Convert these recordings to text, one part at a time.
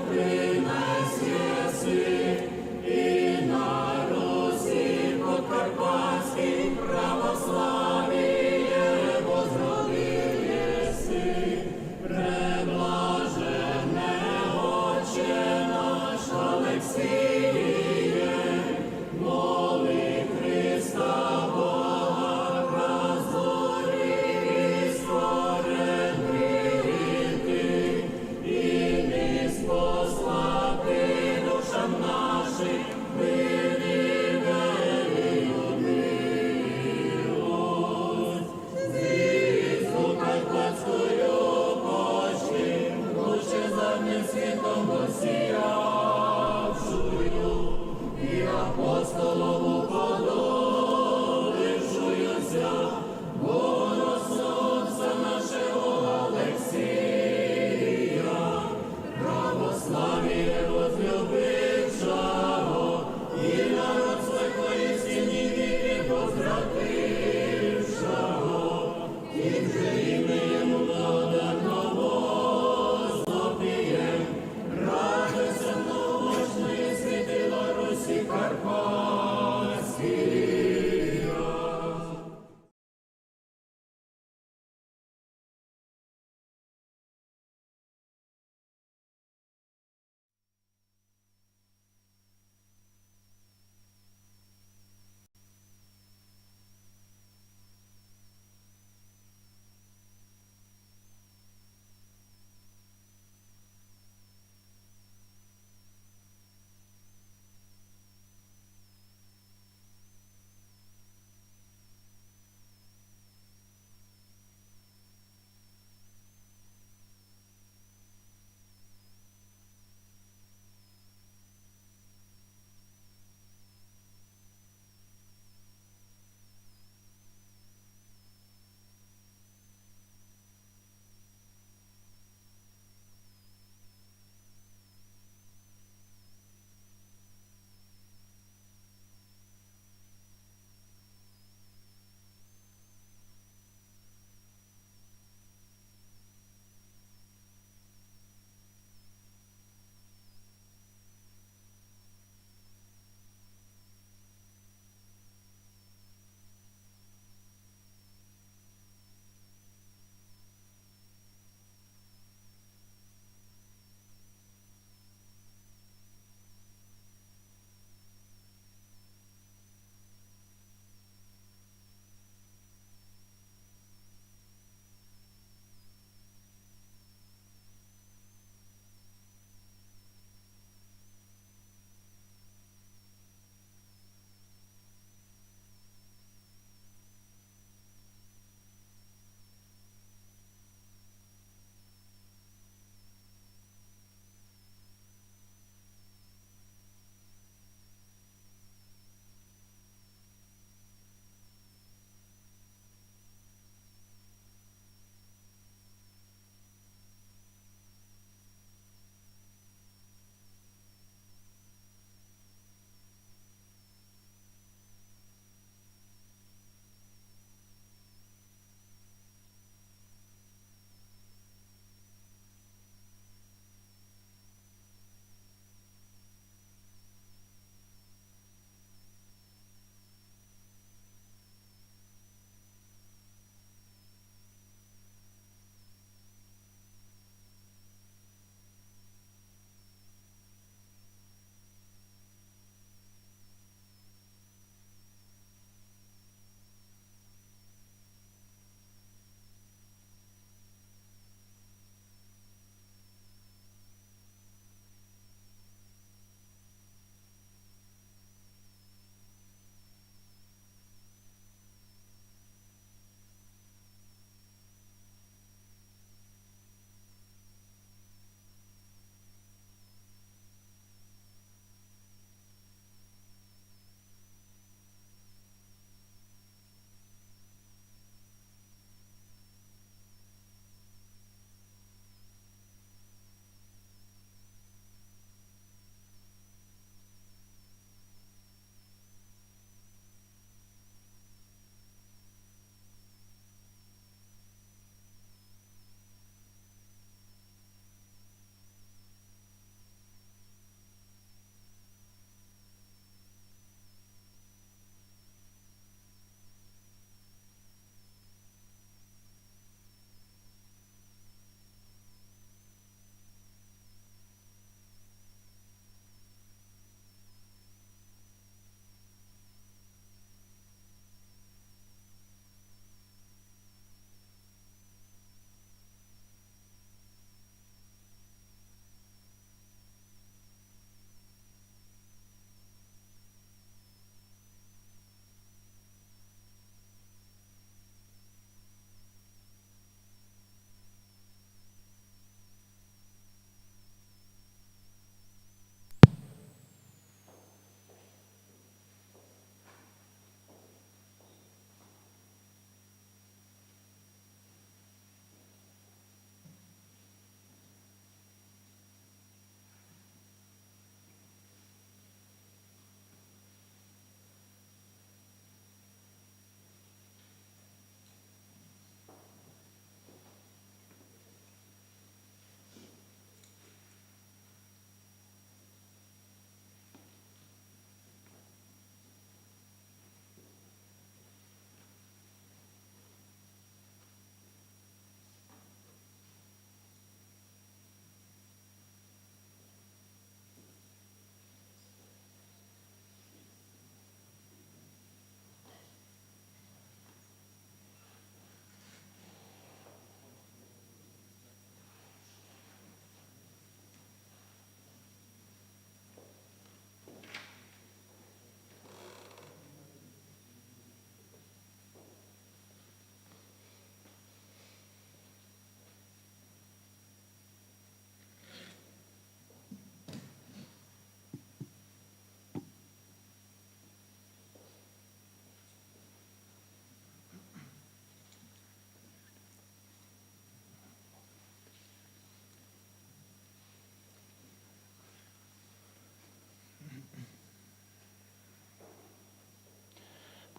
Принес єси і народ.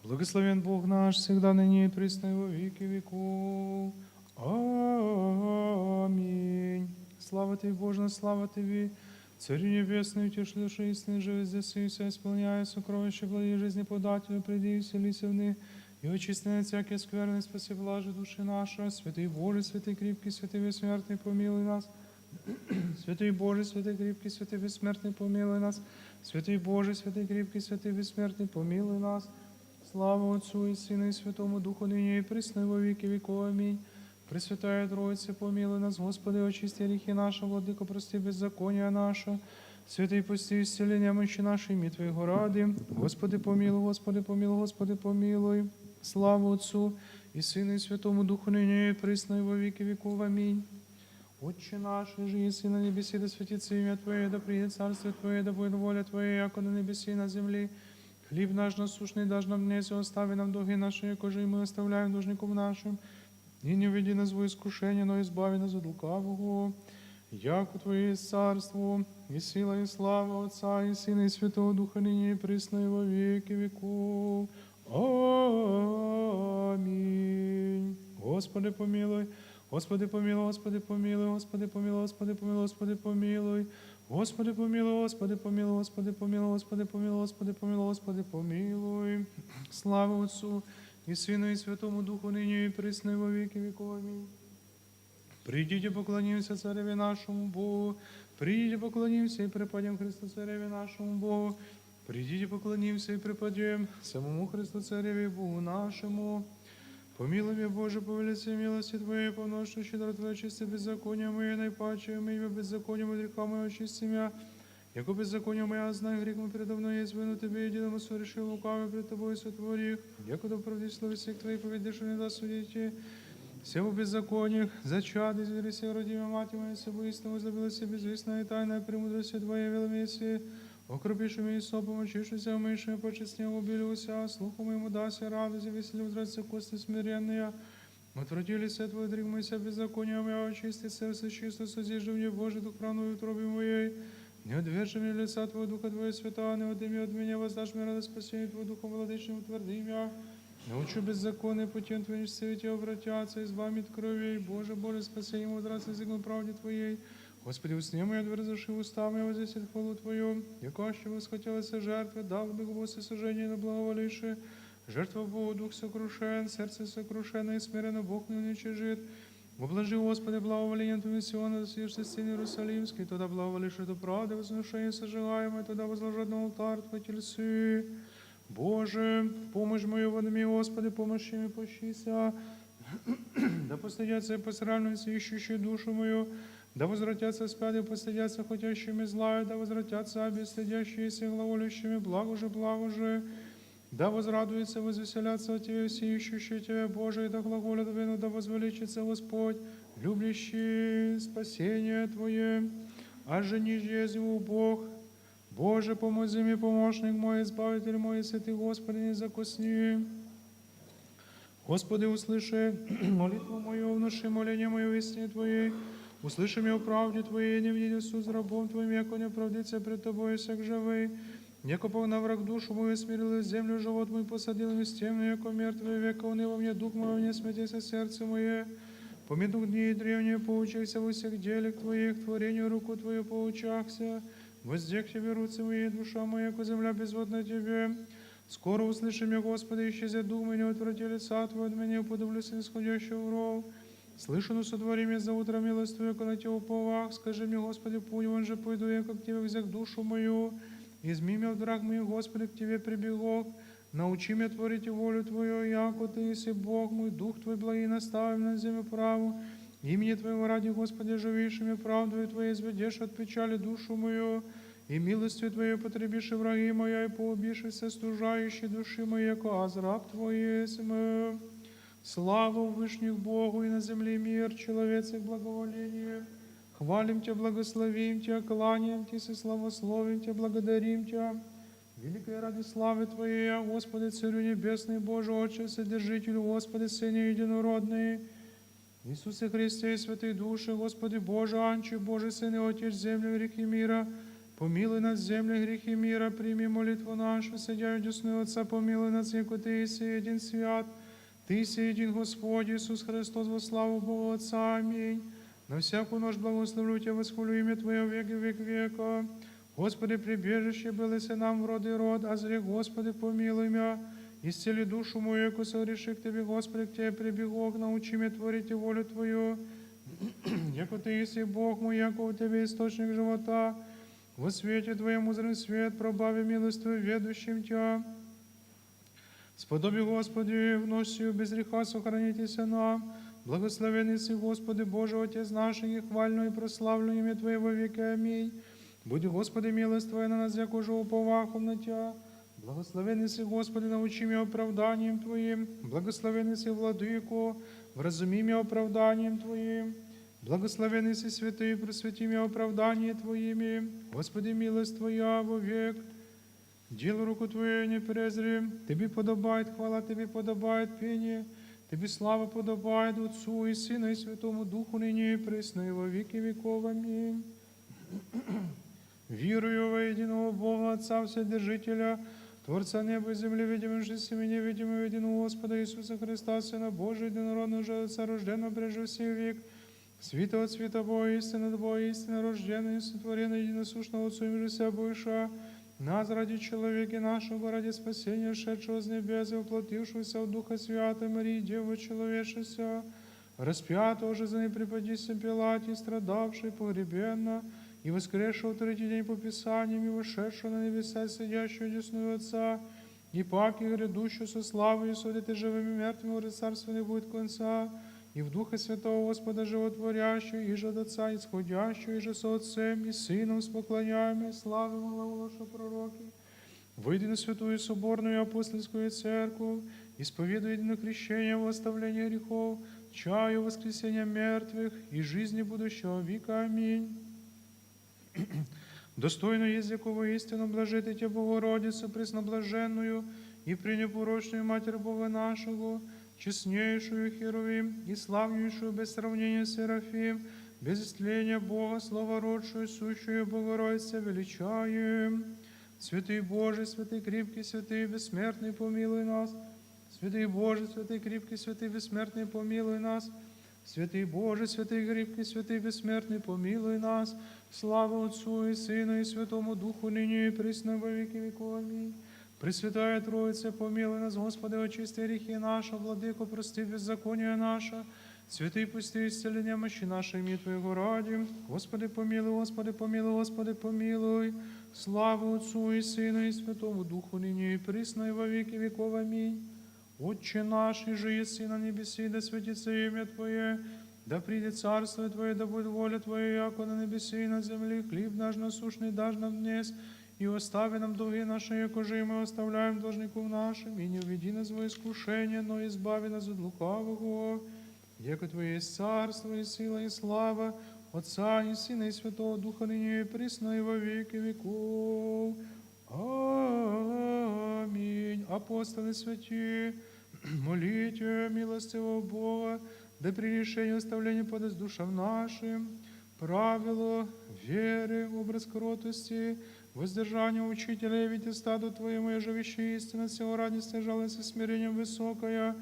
Благословен Бог наш, всегда ныне и присно и во веки веков. Аминь. Слава Тебе, Боже, слава Тебе, Царю Небесный, утеши души истины, живи здесь и все исполняя сокровища благие жизни подателю, приди и вселися в них, и очисти от всякие скверны, спаси блажи души наши. Святый Боже, святый крепкий, святый бессмертный, помилуй нас. Святый Боже, святый крепкий, святый бессмертный, помилуй нас. Святый Боже, святый крепкий, святый бессмертный, помилуй нас. Слава Отцу и Сыну и Святому Духу, ныне и присно и во веки веков. Аминь. Пресвятая Троица, помилуй нас, Господи, очисти грехи наши, Владыко, прости беззакония наша. Святый, пусти исцеления мощи нашей, ими Твоего ради. Господи, помилуй, Господи, помилуй, Господи, помилуй. Слава Отцу и Сыну и Святому Духу, ныне и присно и во веки веков. Аминь. Отче наш, же еси на небеси, да светится имя Твое, да придет царствие Твое, да будет воля Твоя, яко на небеси и на земле. Хлеб наш насущный дашь нам днесь, и остави нам долги наши, якоже и мы оставляем должникам нашим. И не введи нас во искушение, но избави нас от лукавого. Яко Твое есть царство, и сила, и слава Отца, и Сына, и Святого Духа, ныне и присно, и во веки веков. Аминь. Господи, помилуй. Господи, помилуй, Господи, помилуй, Господи, помилуй, Господи, помилуй, Господи, помилуй. Господи, помилуй, Господи, помилуй, Господи, помилуй, Господи, помилуй, Господи, помилуй, Господи, помилуй. Слава Отцу и Сыну, и Святому Духу, ныне и присно, и во веки веков. Аминь. Придите, поклонимся Цареве нашему Богу. Придите, поклонимся и преподем Христу Цареве нашему Богу. Придите, поклонимся и преподем самому Христу Цареве Богу нашему. Помилуй меня, Боже, по велице милости Твоей, по множеству щедро Твое, очисти беззакония мои, наипаче мы имя беззакония и греха моего, очисти меня. Яко беззаконие моя, знай, грех мой передо мной есть, вину Тебе, единому совершил лукавый пред Тобой сотворих. Яко да правди слове всех Твоих поведешь, не даст судить. Всего беззакониях, зачат, извери се, родимя мать моя, се боистину возлюбила се безвестная и тайная премудрости Твоей веломесии. Окропишь меня сопом, очишься, умышь меня, почестнее убелюся, слуху моему дася радость, и весели узраться кости смиренные. Отвратились от Твой, дриг моися беззакония моя, очисти сердце чисто, созижди мне, Божий Дух праную в утробе моей. Не отвержи мне лица Твоего Духа Твоего свята, не отыми от меня, воздашь мне радость спасения Твоего Духом владычным утверди меня. Научу беззаконные путем Твоим свете обратятся, избави от крови, Боже, Боже, спаси ему, возвратся языком правде Твоей. Господи, усни мои, отверзаши уста мои, возвесит хвалу Твою. Яко аще восхотелась жертвы, дал бы Господи сожжение на благоволивши. Жертва Богу, дух сокрушен, сердце сокрушено и смиренно Бог не уничижит. Обложи, Господи, благоволением Твоим Сиона, засвишься стены Иерусалимский, тогда благоволишь эту правду, возношение сожигаемое, тогда возложат на алтарь Твой тельцы. Боже, помощь мою водами, Господи, помощи мне пощися. Да постыдятся и посрамляются, ищущие душу мою. Да возвратятся спяды, постыдятся хотящими злаю, да возвратятся обестыдящиеся глаголющими, благо же. Да возрадуются, возвеселятся от Тебя все ищущие Тебя, Боже, и да глаголят вину, да возвеличится Господь, любящий спасение Твое. А же ниже его Бог, Боже, помози мне, помощник мой, избавитель мой, если Ты, Господи, не закусни. Господи, услыши молитву мою, внуши моление мое в истине Твоей. Услыши меня в правде Твоей, не види суд с рабом Твоим, яко не оправдится пред Тобой всяк живый. Яко погнав враг душу мою, смирил в землю живот мой, посадил в стену, яко мертвый века уныло мне дух мой, не смятися сердце мое. Помянух дни древние, поучахся во всех делях Твоих, творению руку Твою поучахся. Воздех Тебе руцы мои, душа моя, яко земля безводна Тебе. Скоро услыши меня, Господи, исчезнет дух мой, не отврати лица Твое от меня, уподоблюсь нисходящего в ров. Слышно сотвори мне за утро милость Твою, на Тебе уповах. Скажи мне, Господи, путь вон же пойду я, как Тебе взяк душу мою. Изми меня, враг мой, Господи, к Тебе прибегох. Научи меня творить волю Твою, яко Ты еси Бог мой, Дух Твой благий наставим на землю праву. Имени Твоего ради, Господи, живейшими правдою Твоей изведешь от печали душу мою. И милостью Твоей потребишь и враги моя, и поубишься стужающей души моей, яко азраб Твой есмь. Слава Вышних Богу и на земле мир, человецах благоволение. Хвалим Тебя, благословим Тебя, кланяем Тебя, славословим Тебя, благодарим Тебя. Великой ради славы Твоей, Господи, Царю Небесный, Боже, Отче, Содержителю, Господи, Сыне Единородный, Иисусе Христе и Святой Душе, Господи Боже, Анче, Боже, Сын и Отец, землю, грехи мира, Помилуй нас, земли, грехи мира, прими молитву нашу, сидя десную Отца, помилуй нас, яко Ты еси един свят, Ты еси един Господь Иисус Христос, во славу Бога Отца. Аминь. На всяку ночь благословлю Тебя, восхвалю имя Твое в веки век века. Господи, прибежище белися нам в род и род, а зри, Господи, помилуй мя. Исцели душу мою, яко согреши к Тебе, Господи, к Тебе прибегох, научи меня творить волю Твою. Яко Ты еси Бог мой, яко у Тебе источник живота. Во свете Твоем узрим свет, пробави милость Твою ведущим Тя. Сподоби, Господи, в ночь сию без греха сохранитеся нам. Благословенный си, Господи, Боже, Отец наш, и хвально и прославлю имя Твое во веки. Аминь. Будь, Господи, милость Твоя на нас, яко же уповахом на Тя. Благословенный си, Господи, научи меня оправданием Твоим. Благословенный си, Владыко, вразуми меня оправданием Твоим. Благословенный си, Святый, просвети меня оправдание Твоими. Господи, милость Твоя во век. Дело руку Твою не презри. Тебе подобает хвала, Тебе подобает пение. Тебе слава подобает Отцу и Сыну и Святому Духу, ныне и присно и во веки веков. Аминь. Вірую во единого Бога, Отца Вседержителя, Творца неба и земли, видимым же всеми невидимым, единого Господа Иисуса Христа, Сына Божия, единородного же Отца, рожденного прежде всех век, света от света Бога, истина от Бога, истина рожденная, сотворенная, единосущного Отцу, им же вся бывшая, нас ради человека нашего, ради спасения, шедшего с небес и воплотившегося от Духа Святой Марии, Девы человечеся, распятого же за непреподися Пилате, страдавший погребенно, и воскресшего в третий день по Писаниям, и вошедшего на небеса, сидящего десную Отца, и паки грядущего со славой, и судит и живыми и мертвыми, уже царство не будет конца, и в Духа Святого Господа животворящего, и же от Отца исходящего, и же со Отцем, и Сыном споклоняемый, славим главоша пророки. Выйди на святую соборную апостольскую церковь, исповедуй едино крещение во оставление грехов, чаю воскресения мертвых и жизни будущего века. Аминь. Достойно есть якого истину блажити Тя, Богородицу, пресноблаженную и пренепорочную Матерь Бога нашего, честнейшую Херувим и славнейшую без сравнения Серафим, без истления Бога, словородшую, сущую Богородицу, величаем. Святый Божий, святый крепкий, святый бессмертный, помилуй нас. Святый Божий, святый крепкий, святый бессмертный, помилуй нас. Святый Боже, святый крепкий, святый бессмертный, помилуй нас. Слава Отцу и Сыну и Святому Духу, ныне и присно во веки веков. Аминь. Пресвятая Троица, помилуй нас, Господи, очисти грехи наши, Владыко, прости беззаконие наше. Святый, пусти исцеление мощи нашей, имя Твоего ради. Господи, помилуй, Господи, помилуй, Господи, помилуй. Слава Отцу и Сыну и Святому Духу, ныне и присно и во веки веков. Аминь. Отче наш, и же еси на небеси, да святится имя Твое, да придет царство Твое, да будет воля Твоя, яко на небеси и на земле. Хлеб наш насущный дашь нам днес, и остави нам долги наши, яко же и мы оставляем должников нашим, и не введи нас во искушение, но избави нас от лукавого. Яко Твое есть царство, и сила, и слава, Отца и Сына, и Святого Духа, ныне и присно, и во веки веков. Аминь. Апостоли святі, молите милостивого Бога, да при решении оставления подаст душам нашим правило веры, образ кротости, воздержание учителя, явите стаду Твоему, и живище истина, всего радости, жалости, смирением высокая,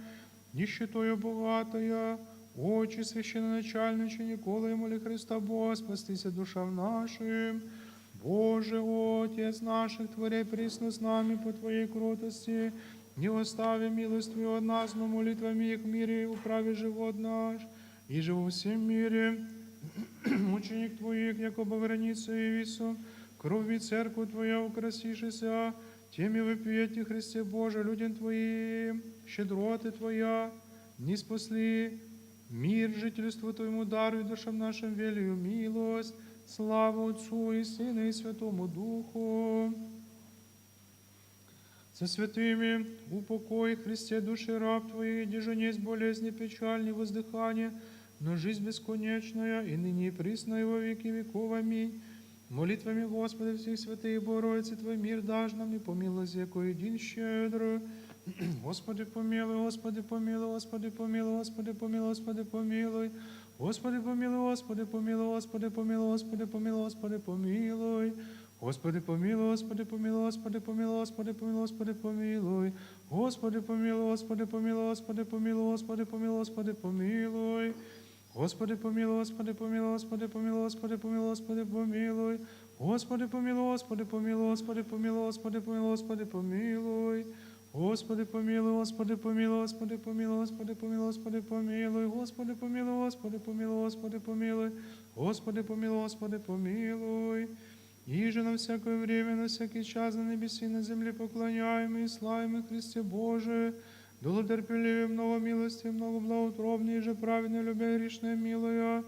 нищетою богатая, очи священноначальниче, Никола и моли Христа Бога, спастися душам нашим. Боже, Отец наших, Творяй присно с нами по Твоей кротости, не остави милость Твою от нас, но молитвами их в мире управи живот наш, и же во всем мире ученик Твоих, якобы граница явису, кровью церковь Твоя украсишися, теми выпьете, Христе Боже, людям Твоим, щедроты Твоя, не спасли, мир жительству Твоему даруй душам нашим велию милость. Слава Отцу и Сыну и Святому Духу. Со святыми упокой, Христе, души раб Твоей, где же несть болезни, печаль, воздыхание, но жизнь бесконечная, и ныне и присно, и во веки веков. Аминь. Молитвами Господа всех святых Богородицы Твой мир дашь нам, и помилуй, яко един щедро. Господи, помилуй, Господи, помилуй, Господи, помилуй, Господи, помилуй, Господи, помилуй. Господи, помилуй, Господи, помилуй, Господи, помилуй, Господи, помилуй, Господи, помилуй. Господи помилуй, Господи помилуй, Господи помилуй, Господи помилуй, Господи помилуй. Господи помилуй, Господи помилуй, Господи помилуй, Господи помилуй, Господи помилуй. Господи помилуй, Господи помилуй, Господи помилуй, Господи помилуй, Господи помилуй. Господи помилуй, Господи помилуй, Господи помилуй, Господи помилуй, Господи помилуй. Господи помилуй, Господи помилуй, Господи помилуй, Господи помилуй, Господи помилуй. Господи помилуй, Господи помилуй, Господи помилуй. Господи помилуй, Господи помилуй. Иже на всякое время, на всякий час, на небеси, на земле поклоняем и славим Христе Боже, долготерпеливее, много милости, много благоутробнее, же праведно, любя грешное, милая,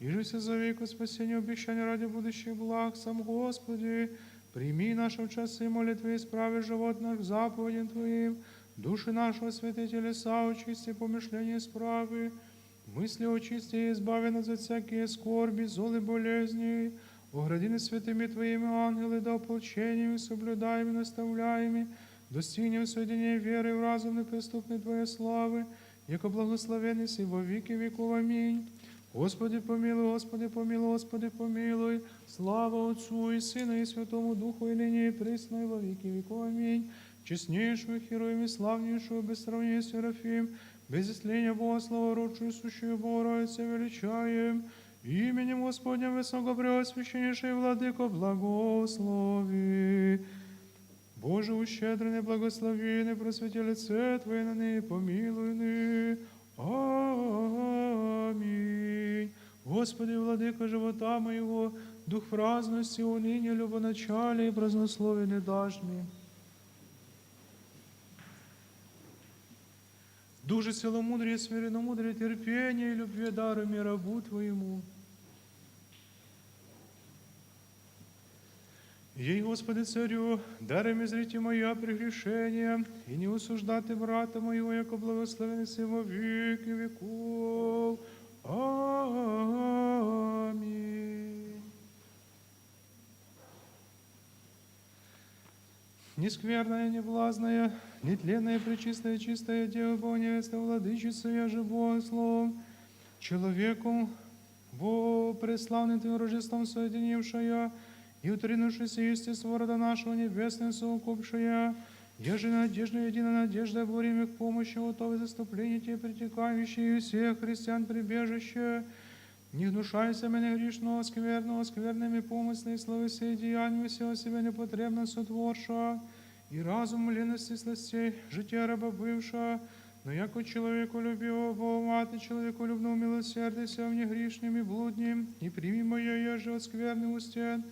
иже все зови ко спасению обещания ради будущих благ, сам Господи, прими наши в часы молитвы, исправи живот наш заповедям Твоим, души нашего святые телеса очисти, помышления справы, мысли очисти и избави нас от всякие скорби, зол и болезни. Огради нас святыми Твоими ангелы, да ополчениями, соблюдаеми, наставляеми, достигнем соединения веры в разум неприступной Твоей славы, яко благословенный си во веки веков. Аминь. Господи помилуй, Господи помилуй, Господи помилуй. Слава Отцу и Сыну и Святому Духу, и ныне и присно, и во веки веков. Аминь. Честнейшую, хероим и славнейшую, без сравнения Серафим, без исления Бога, слава родшую, сущую Богородицу величаем. Именем Господнем Высокопреосвященнейший Владыко, благослови. Боже, ущедренный, благословенный, просвети лице Твое на ныне, помилуй ныне. Аминь. Господи, Владыко живота моего, дух праздности, уныния, любоначалия и празднословия не дашь мне. Дух же целомудрия, смиренномудрия, терпения и любви даруй рабу Твоему. Ей, Господи, Царю, даруй мне зрите моя прегрешения, и не осуждати брата моего, яко благословенный си во веки веков. Аминь. Нескверная, неблазная, нетленная, пречистая, чистая Дева, Бога невеста, владычица, я же Богослов, человеку во преславным Твоим Рождеством соединившая, и утринувшись естество рода нашего небесным совокупшая, я же надежда, единая надежда, во время к помощи, готовы заступление Тебе притекающие, и всех христиан прибежище. Не гнушайся меня грешного, скверного, скверными помыслами, славы сей деяниями всего себя непотребно сотворша, и разум ленности сластей, жития раба бывша, но яко человеку любивого Бога, мати человеку любного милосердия, мне грешным и блудним, и прими мое, я же от скверных устен,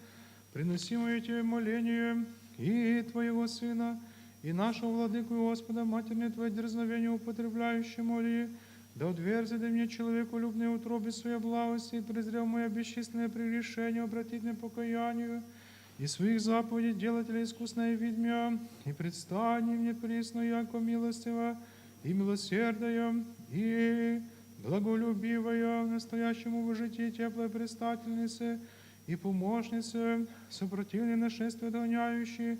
приноси мое Тебе моление и Твоего Сына, и нашего Владыку и Господа, Матерь Твое дерзновение употребляющее моли, да отверзи мне человеку любные утробе своей благости, и презрел мое бесчисленное прегрешение, обратить на покаянию, и своих заповедей делателя искусное видмя, и предстань мне присно, яко милостиво, и милосердая, и благолюбивая, в настоящем уважитии теплой предстательницы, и помощницы, сопротивление нашествия догоняющие,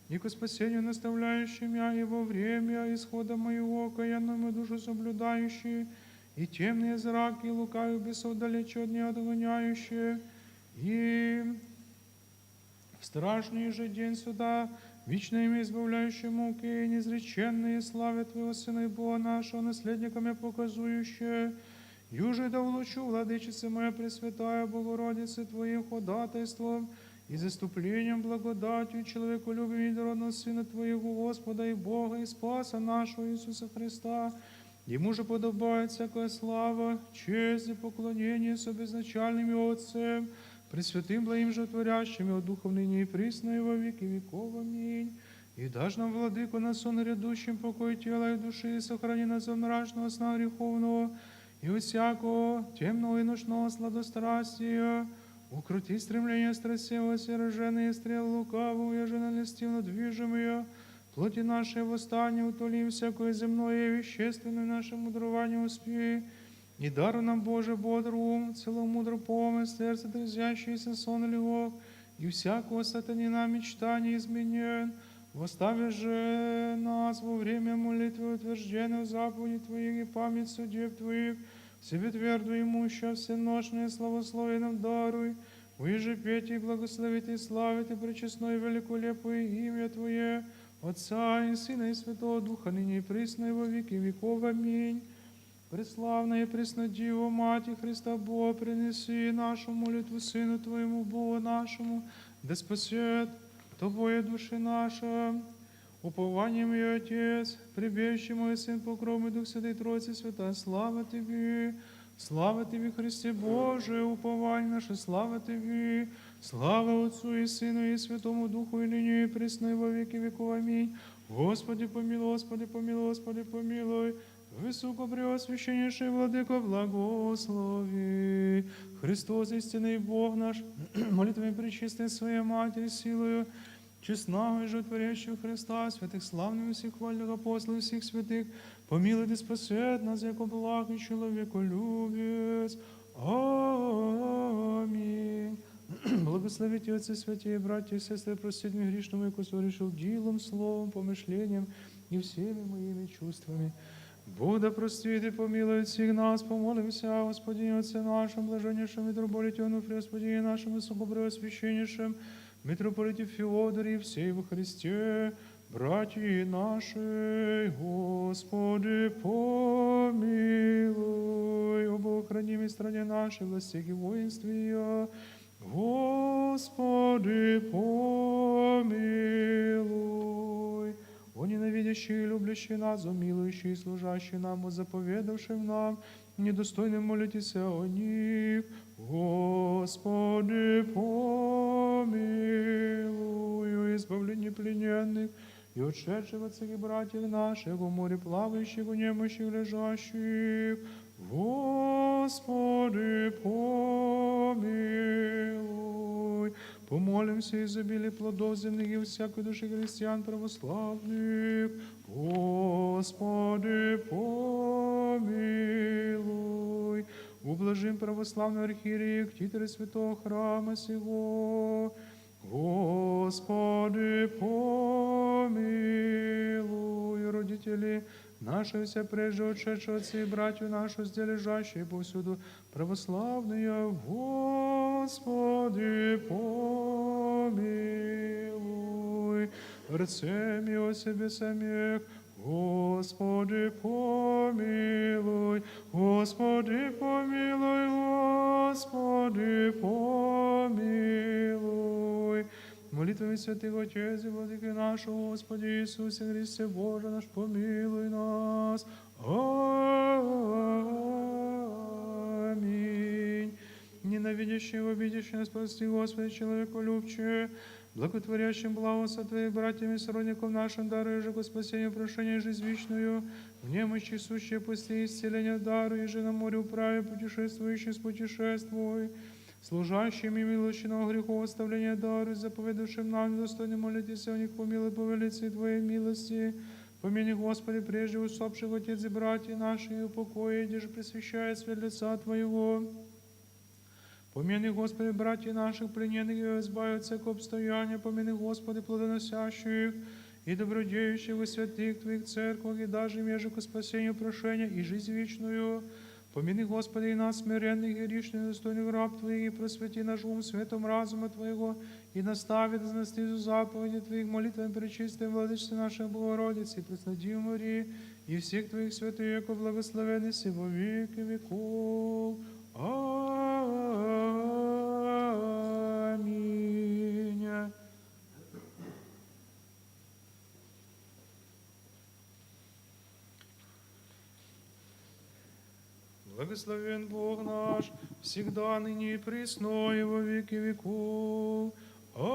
и ко спасению наставляющие меня, и во время исхода моего окаянную душу соблюдающие, и темные зраки, и лукавых бесов далече от нее догоняющие, и в страшный же день суда, вечно ими избавляющие муки, и неизреченные славы Твоего Сына и Бога нашего, наследниками показующие, юже да улучшу, владычица моя Пресвятая Богородице, Твоим ходатайством и заступлением, благодатью, человеколюбием единородного Сына Твоего, Господа и Бога, и Спаса нашего Иисуса Христа. Ему же подобает всякая слава, честь и поклонение с обезначальным и Отцем, Пресвятым благим животворящим и от Духов ныне и присно и во веки веков. Аминь. И дашь нам, Владыку, на сон грядущим покой тела и души, и сохрани нас от мрачного сна греховного, и от всякого темного и ночного сладострастия, укрути стремление страстей серженные стрел лукавого, я же налестивно движимые, плоти нашей восстания утоли всякое земное и вещественное наше мудрование успей, и дару нам, Боже, бодр ум, целомудр помысль, сердце трезящееся сон легок, и всякого сатанина мечтания изменен. Восставишь же нас во время молитвы утвержденных заповедей Твоих и память судеб Твоих, себе твердо имуща всеношное славословие нам даруй, Уиже петь и благословить и славить и пречестное и великолепное имя Твое, Отца и Сына и Святого Духа, ныне и присно и во веки веков. Аминь. Преславная и преснодиво Мати Христа Бога, принеси нашу молитву Сыну Твоему, Богу нашему, да спасет Тобою души наша. Упование мое, Отец, прибежище мой Сын, покров мой, Дух Святый, Троицы Святая, слава Тебе, Христе Боже, упование наше, слава Тебе, слава Отцу и Сыну и Святому Духу, и ныне и присно и во веки веков. Аминь. Господи помилуй, Господи помилуй, Господи помилуй, высокопреосвященнейший Владыко, благослови. Христос, истинный Бог наш, молитвами пречистой Своей Матери, силою честного и животворящего Христа, святых славных всех хвальных апостолов и всех святых, помилуй да спасет нас, яко благ и человеколюбец. Аминь. Благословите Отцы святые, братья и сестры, простите мне грешному, яко согрешил делом, словом, помышлением и всеми моими чувствами. Бог да простит и помилует всех нас, помолимся о Господине Отце нашем, блаженнейшем митрополите Онуфрии, Господине нашем, высокопреосвященнейшем, митрополите Феодоре и всей во Христе, братья наши, Господи, помилуй, о Богохранимой стране нашей, властях и воинстве ее, Господи, помилуй, о ненавидящие и любящие нас, о милующие и служащие нам, о заповедавшим нам, недостойным молитесь о них, Господи, помилуй, о избавлении плененных и отшедших от всех братьев наших, о море плавающих, о немощих лежащих, Господи, помилуй. Помолимся изобилие плодов земных и всякой души христиан православных, Господи, помилуй. Ублажим православного архиерея, ктитора святого храма сего, Господи, помилуй. Родители наши, все прежде отшедшие отцы и братья наши, здесь лежащие повсюду православные, Господи, помилуй. Рцеми о себе самих, Господи, помилуй, Господи, помилуй, Господи, помилуй. Молитвами святых Отец и Владыки нашего, Господи Иисусе Христе, Боже наш, помилуй нас. Аминь. Ненавидящий, обидящий, спаси, Господи, человеколюбче, благотворящим благо со Твоих братьями и сродников нашим, даруй же, спасение, прошение, жизнь вечную, в немощи сущие пусти, исцеление даруй, и же на море управе, путешествующим спутешествуй, служащим и милощиного грехов оставления даруй, заповедавшим нам, недостойно молитесь о них, помилуй по велице Твоей милости. Помяни, Господи, прежде усопших Отец и братья наши, и упокои, где же пресвящает свет лица Твоего. Помяни, Господи, братья наших плененных, и избави от всякого обстояния. Помяни, Господи, плодоносящих и добродеющих во святых Твоих церквах, и даже между к спасению, прошения и жизнь вечную. Помяни, Господи, и нас, смиренных и грешных, достойных раб Твоих, и просвети наш ум светом разума Твоего, и настави да знастизу заповеди Твоих, молитвами пречистой Владычицы нашей Богородицы, и Преснодивы Марии, и всех Твоих святых, яко благословенны си во веки веков. Аминь. Благословен Бог наш, всегда, ныне и присно, и во веки веков. Аминь.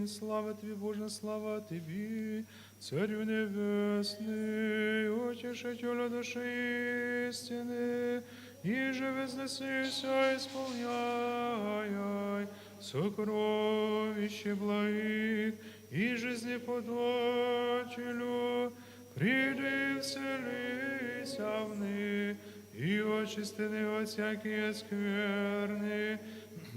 Слава Тебе, Боже, слава Тебе, Царю Небесный, утешителю души истины, и же возносися, исполняй сокровище благих, и жизнеподателю, приди вселися в них, и очистины от всякие скверны,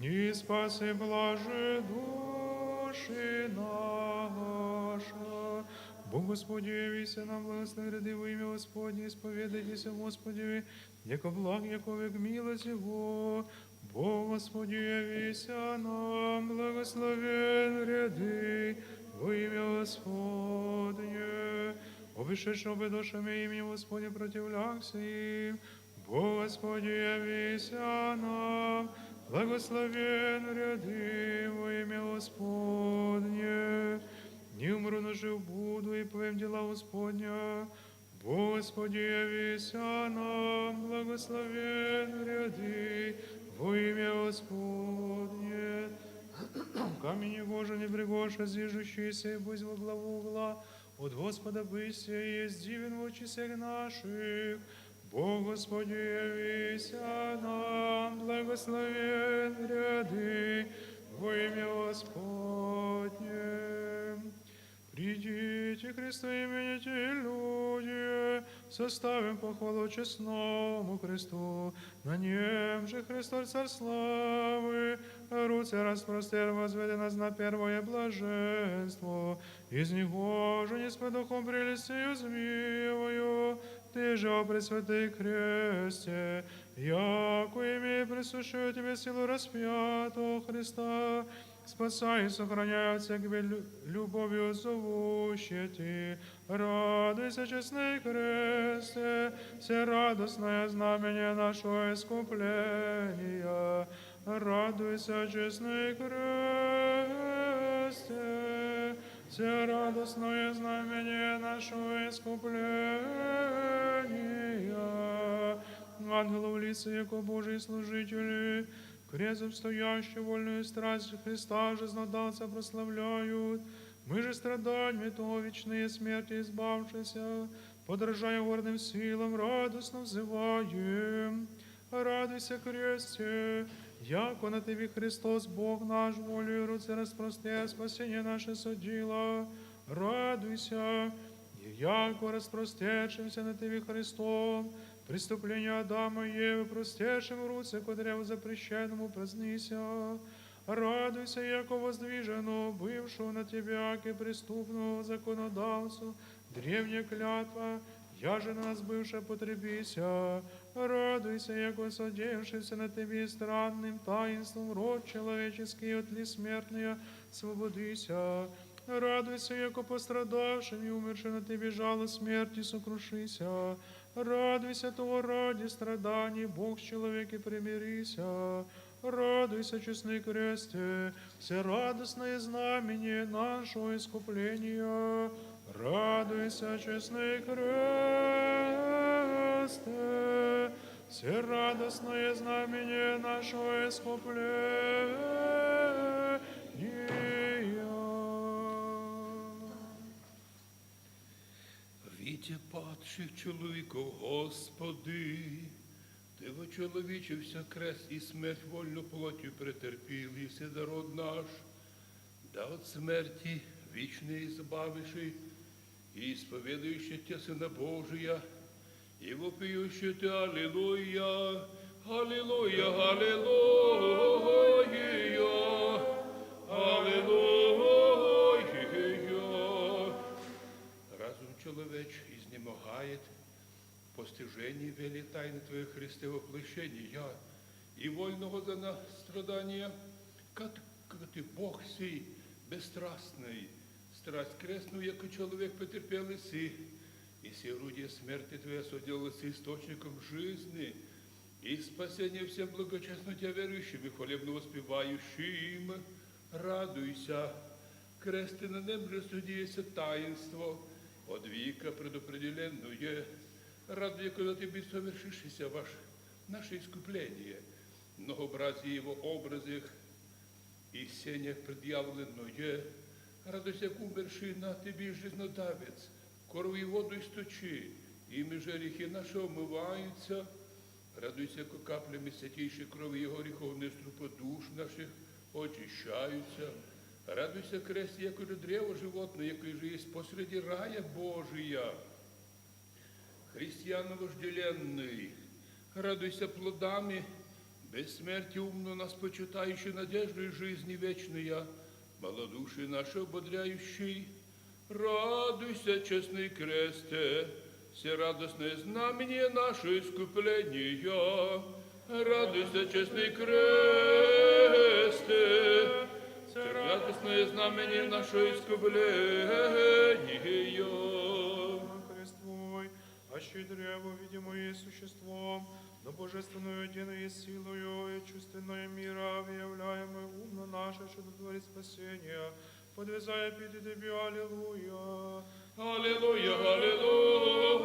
и спаси блаже души наша. Бог Господи, явися нам, благослови ряди во ім'я Господне, исповедайтеся Господи, яко благ, яко век милость Его. Бог Господи, явися нам, благословен ряди во ім'я Господне. Обешедшего бы душами имени Господне противлялся им. Бог Господи, явися нам, благословен ряди во ім'я Господне. Не умру, но жив буду, и повем дела Господня. Господи, явися нам, благословен ряди во имя Господне. Камень Божий не пригоша, зижущийся, и будь во главу угла, от Господа быся, и есть дивен в очи всех наших. Бог Господи, явися нам, благословен ряды во имя Господне. Придите, Христа имените люди, составим похвалу честному Христу, на нем же Христос Царь славы, руцы распростер, возведи нас на первое блаженство, из него же не с духом прелестью змеевою, ты же, о Пресвятый кресте, яко имея присущую тебе силу распятого Христа, спасай и сохраняй от всякой любовью зовущие ти. Радуйся, честный кресте, все радостное знамение нашего искупления. Радуйся, честный кресте, все радостное знамение нашего искупления. Ангелов лица, яко Божии служители, крезом стоящие вольную страсть Христа жизнодавца прославляют. Мы же страданиями того вечные смерти избавшиеся, подражая гордым силам, радостно взываем. Радуйся, кресте, яко на тебе Христос, Бог наш, волею руцы распростер, спасение наше судило. Радуйся, яко распростершимся на тебе Христом, преступление Адама и Евы, простершим руце, ко древу запрещенному празднися. Радуйся, яко воздвижено, бывшего на тебя, ке преступного законодавцу, древняя клятва, я же на нас бывшая потребися. Радуйся, яко содевшийся на тебе странным таинством, род человеческий от ли смертная, свободися. Радуйся, яко пострадавшим и умершим на тебе жало смерти сокрушися. Радуйся, того ради страданий, Бог с человеком примирися. Радуйся, честный кресте, все радостное знамение нашего искупления. Радуйся, честный кресте, все радостное знамение нашего искупления. Віті падших чоловіков, Господи, Ти вочоловічився крест і смерть вольну плоттю претерпів, єси народ наш, да от смерті вічний збавиши, і сповідаючи Тя Сина Божия, і вопиющи Ти Аллилуйя, Аллилуйя, Аллилуйя, Аллилуйя. Разум человеч изнемогает в постижении вели тайны Твоих Христе воплощения и вольного за нас страдания, как Ты Бог сей, бесстрастный, страсть крестную, яко человек потерпел и си, и все орудия смерти Твоя соделалось источником жизни, и спасение всем благочестно Тебя верующим и хвалебно воспевающим. Радуйся, кресты на нем же судится таинство, от века предопределенное. Радуйся, когда Ты бы совершившийся наше искупление, многообразие Его образах и сенях предъявленное. Радуйся, умерший на Тебе жизнодавец, кровь и воду источи, ими же грехи наши омываются. Радуйся, ко каплями святейшей крови Его греховных труподуш наших очищаются. Радуйся, крест, яко же древо животное, яко же есть посреди рая Божия. Христиан вожделенный, радуйся плодами, бессмертие умно нас почитающий надеждой жизни вечная, малодушие наше ободряющий. Радуйся, честный кресте, все радостное знамение наше искупления. Радуйся, честный кресте, все радостное знамение наше искупления. Крест Твой, аще древо, видимое существом, но божественную единую силою и чувственное мира, выявляемое умно наше, чтобы творить спасение, подвязая пить Тебе, аллилуйя. Аллилуйя, аллилуйя,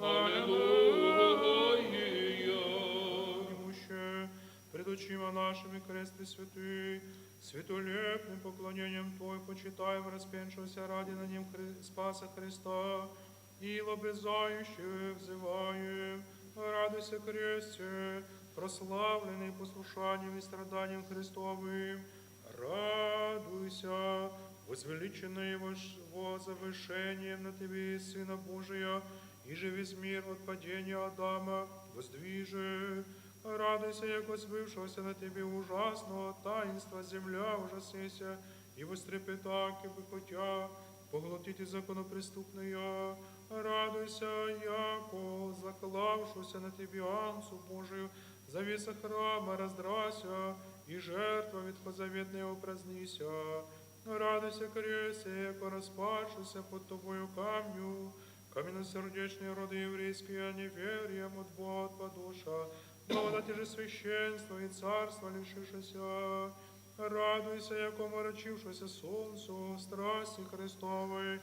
аллилуйя. Имуще пред очима нашими крест Пресвятый, святолепным поклонением Твой почитаем распеншегося ради на нем Спаса Христа, и лобезающих взываем, радуйся кресте, прославленный послушанием и страданием Христовым, радуйся, возвеличенный завышением на Тебе, Сына Божия, и же весь мир от падения Адама воздвижи. Радуйся, яко сбывшегося на Тебе ужасного таинства земля ужасеся, и вострепета, бы хотя поглотите законопреступные. Радуйся, яко заклавшуюся на Тебе Ансу Божию, завеса храма раздрася, и жертва ветхозаветная упразднися. Радуйся, кресе, яко распавшийся под Тобою камню, каменносердечные роды еврейские, неверием от Бога отпадуша, благодати же священства и царства лишившися. Радуйся, яко морочившися солнцу, страсти Христовой,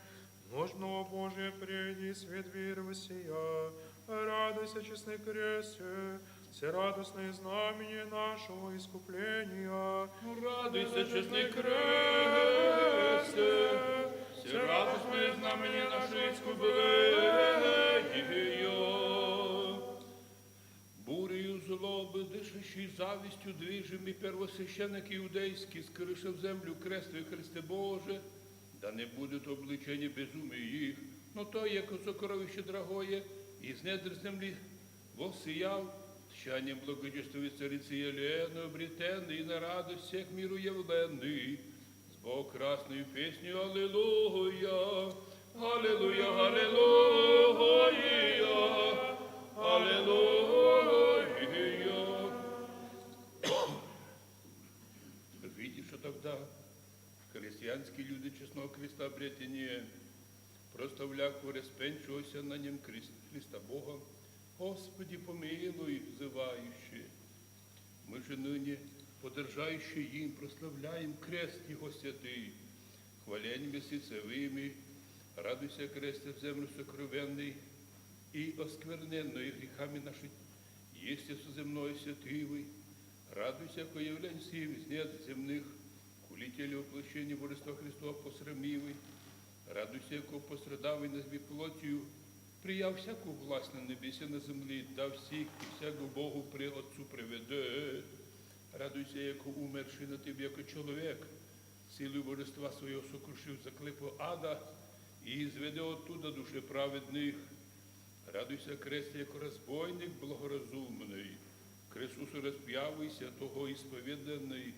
ножного Божия преди, свет веры воссия. Радуйся, честный кресте, все радостные знамения нашего искупления. Радуйся, честный кресте, все радостные знамения наши искупления. Бурею злобы, дышащий завистью, движимый первосвященник иудейский, скрышив землю крест Твой, Христе Боже, да не будет обличения безумия их, но то, яко сокровище дорогое, из недр земли воссиял, тщанием благодействует царицы Елены, обретенный и на радость всех миру явленный, с Бог красную песню Аллилуйя, Аллилуйя, Аллилуйя, Аллилуйя. Видишь, что тогда христианские люди честного креста обретения, проставляку распенчивайся на нем Христа Бога, Господи, помилуй, взывающие. Мы же ныне, подражающие им, прославляем крест Его святый, хвалением месяцевыми, радуйся кресте в землю сокровенной и оскверненной грехами нашими, естественно земной святывый, радуйся, ко явлень сим из нет земных, кулителю воплощения Божества Христова посрамивый, радуйся, ко пострадавый на себе плотью, прияв всякую власть на небесе, на земле, да всех и всяку Богу при Отцу приведе. Радуйся, яко умерший на Тебе, яко человек, силою Божества Своего сокрушив заклепу ада и изведе оттуда души праведных. Радуйся, кресте, яко разбойник благоразумный, к Иисусу расп'явися, того исповеданный,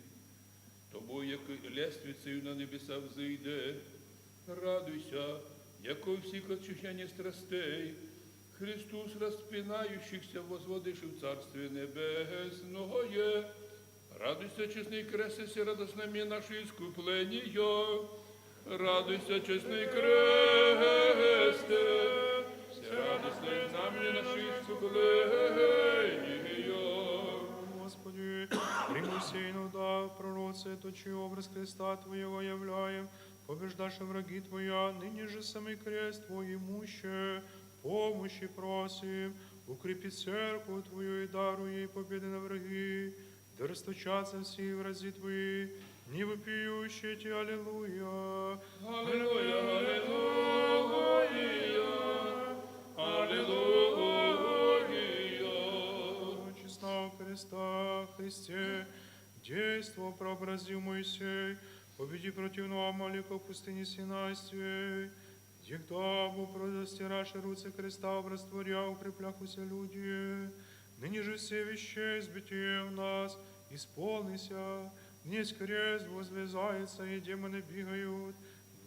Тобою, яко лествицею на небеса взойде. Радуйся, яко всех очищения страстей, Христос распинающихся возводишь в Царстве Небесное. Радуйся, честный кресте, все радостными наши искупления. Радуйся, честный кресте, все радостные знамения наши искупления. Господи, при Моисею, да, пророце, точи образ креста Твоего являем, побеждашь враги Твоя, ныне же самый крест Твой имуще, помощи просим, укрепи церковь Твою и даруй ей победы на враги, да расточатся все врази Твои, не вопиющие Ти, аллилуйя. Аллилуйя, аллилуйя, аллилуйя. Честного креста, Христе, действо прообразил Моисей, победи противного Амалика в пустыне Синайской, егда бы простираши руцы креста обрастворя, укрепляхуся люди, ныне же все вещей сбитие в нас, исполнися, днесь крест возвязается, и демоны бегают,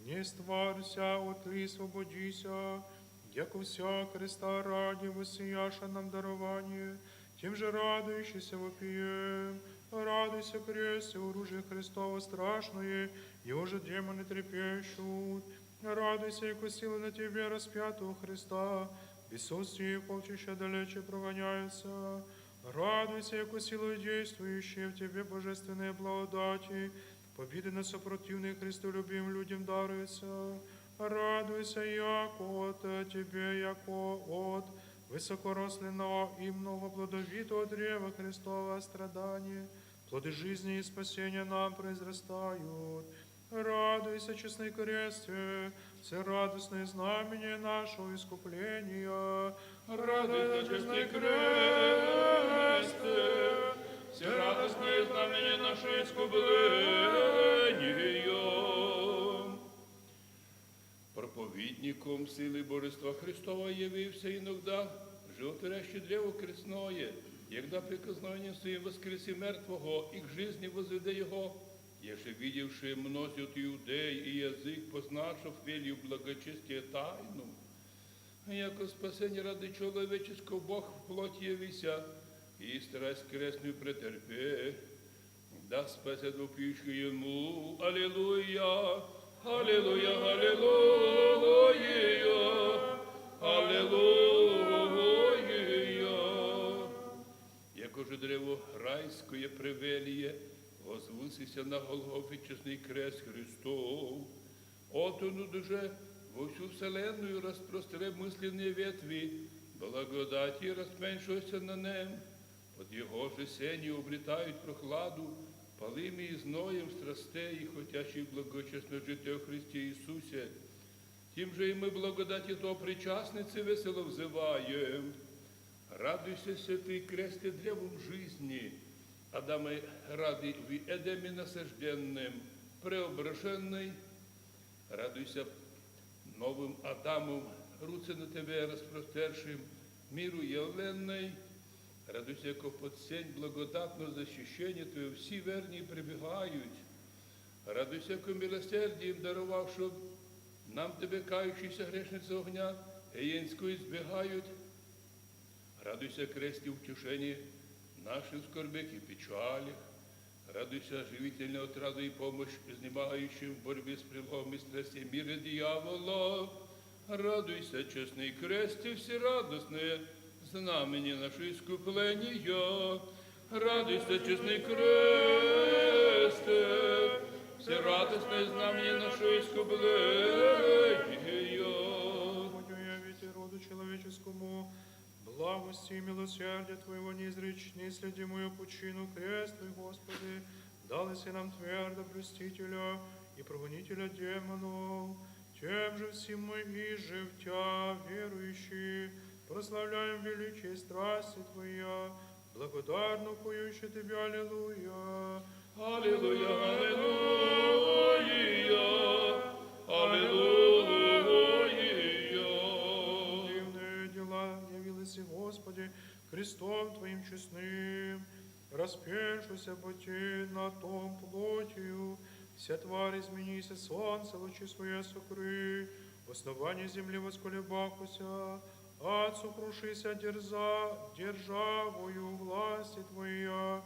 не стварся, отли свободися, яко вся креста ради воссияша нам дарование, тем же радующийся вопием. Радуйся, кресте, оружие Христово страшное, его же демоны трепещут. Радуйся, яко сила на тебе распятого Христа, бессудствие и полчища далече прогоняются. Радуйся, яко силой действующие в тебе божественные благодати, победы над сопротивным христолюбивым людям даруются. Радуйся, яко от тебе, яко от высокоросленного и многоплодовитого древа Христова страдания, плоды жизни и спасения нам произрастают. Радуйся, честный кресте, все радостные знамения нашего искупления. Радуйся, честный кресте, все радостные знамения нашего искупления. Проповедником силы Божества Христова явился иногда животворящее древо крестное, егда приказанием своим воскреси мертвого и к жизни возведе его, еже видевшие множит иудей и язык, позначив велью благочестие тайну. Яко спасение ради человеческого Бог в плоть явися, и страсть крестную претерпе, да спасет вопиющий ему. Аллилуйя! Аллилуйя, аллилуйя, аллилуйя. Яко же древо райское превелие, возвысися на Голгофе честный крест Христов, от он уже во всю вселенную распростре мысленные ветви, благодати распменшуется на нем, под его же сенью обретают прохладу, полыми и зноем страстей, и хотящих благочестно жить о Христе Иисусе. Тем же и мы благодати то причастницы весело взываем. Радуйся, святый кресте древом жизни, Адаме ради в Эдеме насажденным, преображенный. Радуйся новым Адамом, руцы на тебе распростершим, миру явленной. Радуйся, яко под сень благодатного защищения Твое всі верні прибігають. Радуйся, яко милосердієм дарувавши нам Тебе, каючися грешниці огня, геєнської збігають. Радуйся, кресті утішені наших скорбях и печалях. Радуйся, живительной отраду и помощь, изнемагающим в борьбе с прилогом и страстей мира дьявола. Радуйся, честный кресте, всерадостные знамения наше искупления. Радуйся, честный кресте, всерадостные знамения наше искупления. Господи, явите роду человеческому благости и милосердия Твоего неизречни, следи мою пучину, крест Твой, Господи, дал си нам твердо блюстителя и прогонителя демонов. Тем же все мы и живтя, верующие, прославляем величие и страсти Твоя, благодарно поющие Тебе, аллилуйя. Аллилуйя, аллилуйя, аллилуйя. Дивные дела явились, Господи, крестом Твоим честным, распевшуся поти на том плотью, вся тварь изменися, солнце лучи свои сокры, основание земли восколебахуся, ад сокрушися державою власти Твоя,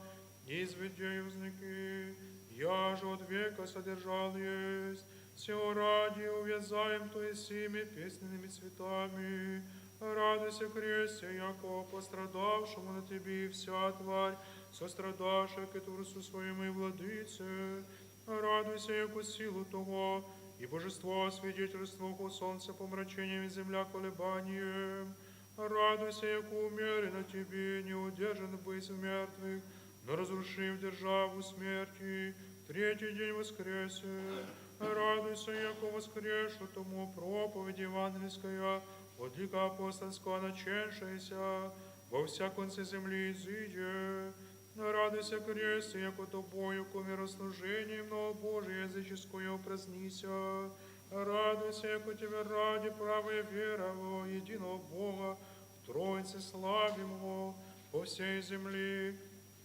не изведи узныки, я же от века содержал есть, всего ради увязаем то сими песенными цветами. Радуйся, кресте, яко пострадавшему на Тебе вся тварь, сострадавшая к Творцу своему и Владыце. Радуйся, яко силу того, и божество свидетельству солнца помрачением и земля колебанием. Радуйся, яко умеренно Тебе, не удержан быть в мертвых, но разрушив державу смерти, третий день воскресе. Радуйся, яко воскрешу тому проповедь евангельская, от лика апостольского начавшаяся, во вся конце земли изыдет. Радуйся, кресте, яко тобою, ко мирослужению многобожие языческое упразднися. Радуйся, яко Тебе ради правая вера во единого Бога, в Троице славимого, по всей земли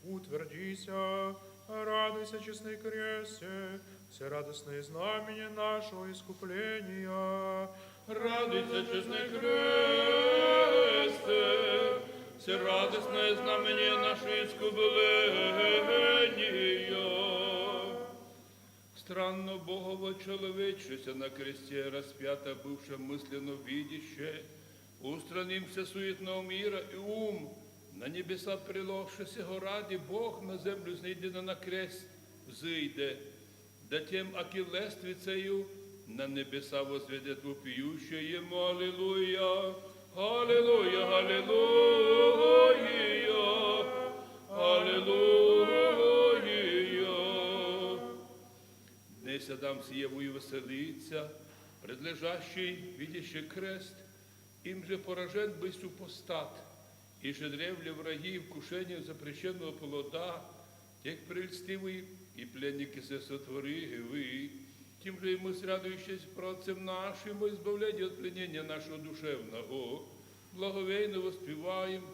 утвердися. Радуйся, честный кресте, все радостное знамение нашего искупления. Радуйся, честный Христе, все радостное знамение наше искупления. Странно Богово человечеся на кресте распято, бывше мысленно видяще, устранимся суетного мира и ум, на небеса приложшися го ради, Бог на землю знайдено на крест взойде, да тем аки лествицею на небеса возведет вопиющее ему. Аллилуйя, аллилуйя, аллилуйя, аллилуйя. Днесь Адам сиевую веселится, предлежащий, видящий крест, им же поражен бы супостат, и же древле враги вкушением запрещенного плода, тех прельстивый и пленники се сотворивы, тем же и мы, радующись працем нашим, во избавлении от пленения нашего душевного, благовейно воспеваем.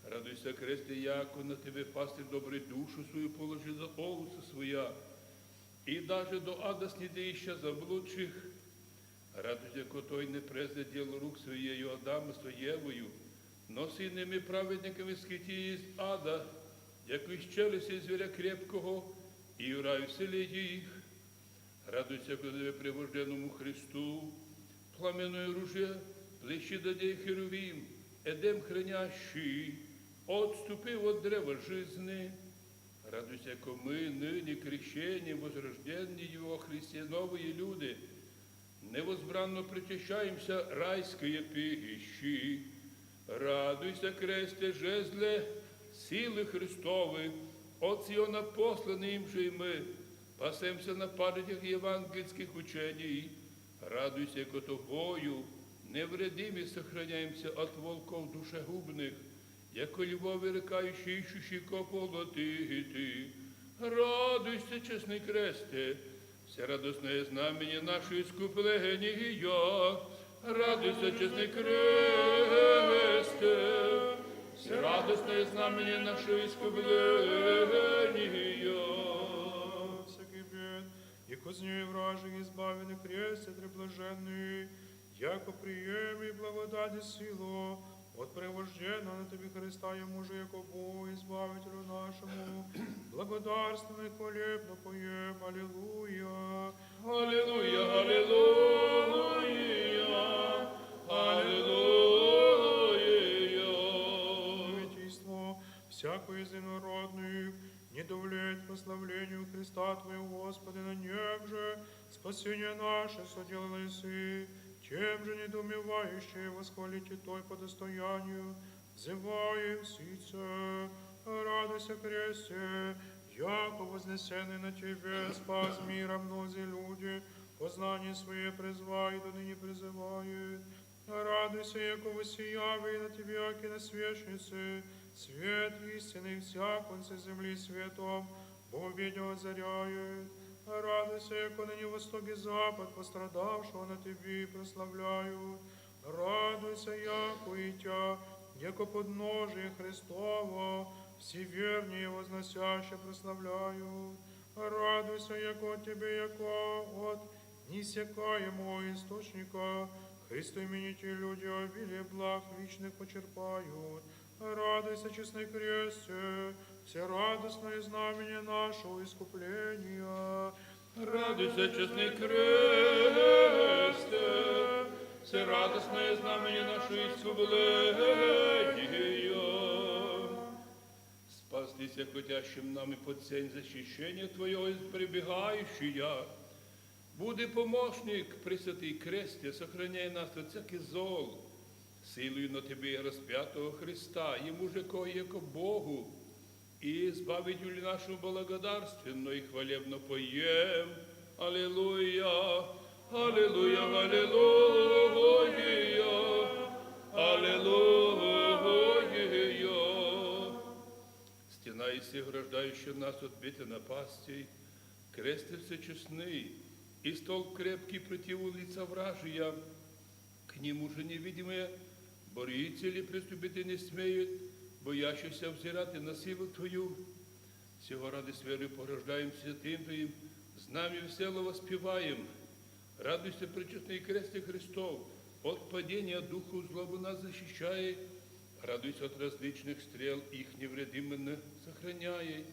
Радуйся, кресте, яко на тебе, пастырь добрый, душу свою положи за овца своя, и даже до ада снеди ища заблудших. Радуйся, котой не презде дело рук своею Адама с Евою, но с иными праведниками скити из ада, яко исчелися из зверя крепкого, и в раю вселе их. Радуйся, когда привожденному Христу, пламенное оружие, плещи дадей херувим, Эдем хранящий, отступив от древа жизни. Радуйся, яко мы, ныне крещением, возрожденные Его Христе, новые люди, невозбранно причащаемся райской пищи. Радуйся, кресте, жезле, силы Христовы, от Сиона посланы им же и мы, пасемся на памятях евангельских учений. Радуйся, яко тобою невредими сохраняемся от волков душегубных, яко любовь рекающий, ищущий кополотыты. Радуйся, честный кресте, все радостное знамение наше искупления. Радуйся, честный кресте, все радостное знамение наше искупления. Всякий бед, и козней вражий избавленный кресте треблаженный, яко приеми благодати силу, от привожденного на Тебе Христа, Ему же, яко Богу, Избавителю нашему, благодарственно и хвалебно поем. Аллилуйя. Аллилуйя, аллилуйя, аллилуйя. Святейство всякое из инородных, не довлеть прославлению Христа Твоего, Господи, на нем же спасение наше соделали Си, чем же недоумевающие восхвалите Той по достоянию, взываем сице, радуйся, кресте, яко вознесенный на Тебе спас мира многие люди, познание свое призвает, да ныне призывает. Радуйся, яко воссиявый на Тебе, аки на свечнице, свет истины вся конце земли светом, Богобедня озаряет. Радуйся, яко ныне восток и запад пострадавшего на Тебе прославляют. Радуйся, яко и Тя, яко подножие Христово, все вернее возносяще прославляют. Радуйся, яко от Тебе, яко от неиссякаемого источника, Христу имените люди обилие благ личных почерпают. Радуйся, честный кресте, все радостное знамение нашего искупления. Радуйся, честный кресте, все радостное знамение наше искупления. Спастися хотящим нам и под сень защищения Твоего прибегающая. Буди помощник, Пресвятый кресте, сохраняй нас от всяких зол, силою на Тебе распятого Христа, Ему же яко Богу, и избавителю нашему благодарственно и хвалебно поем. Аллилуйя, аллилуйя, аллилуйя, аллилуйя. Стена и все ограждающая нас от бед и напастей, кресты всечестный, и столб крепкий противу лица вражия, к нему же невидимые борители приступить не смеют, боящиеся взирать на силу Твою. Всего ради с верой порождаем святым Твоим, С нами весело воспеваем. Радуйся, пречестный кресте Христов, от падения духу злобы нас защищай. Радуйся от различных стрел, их невредименно сохраняй.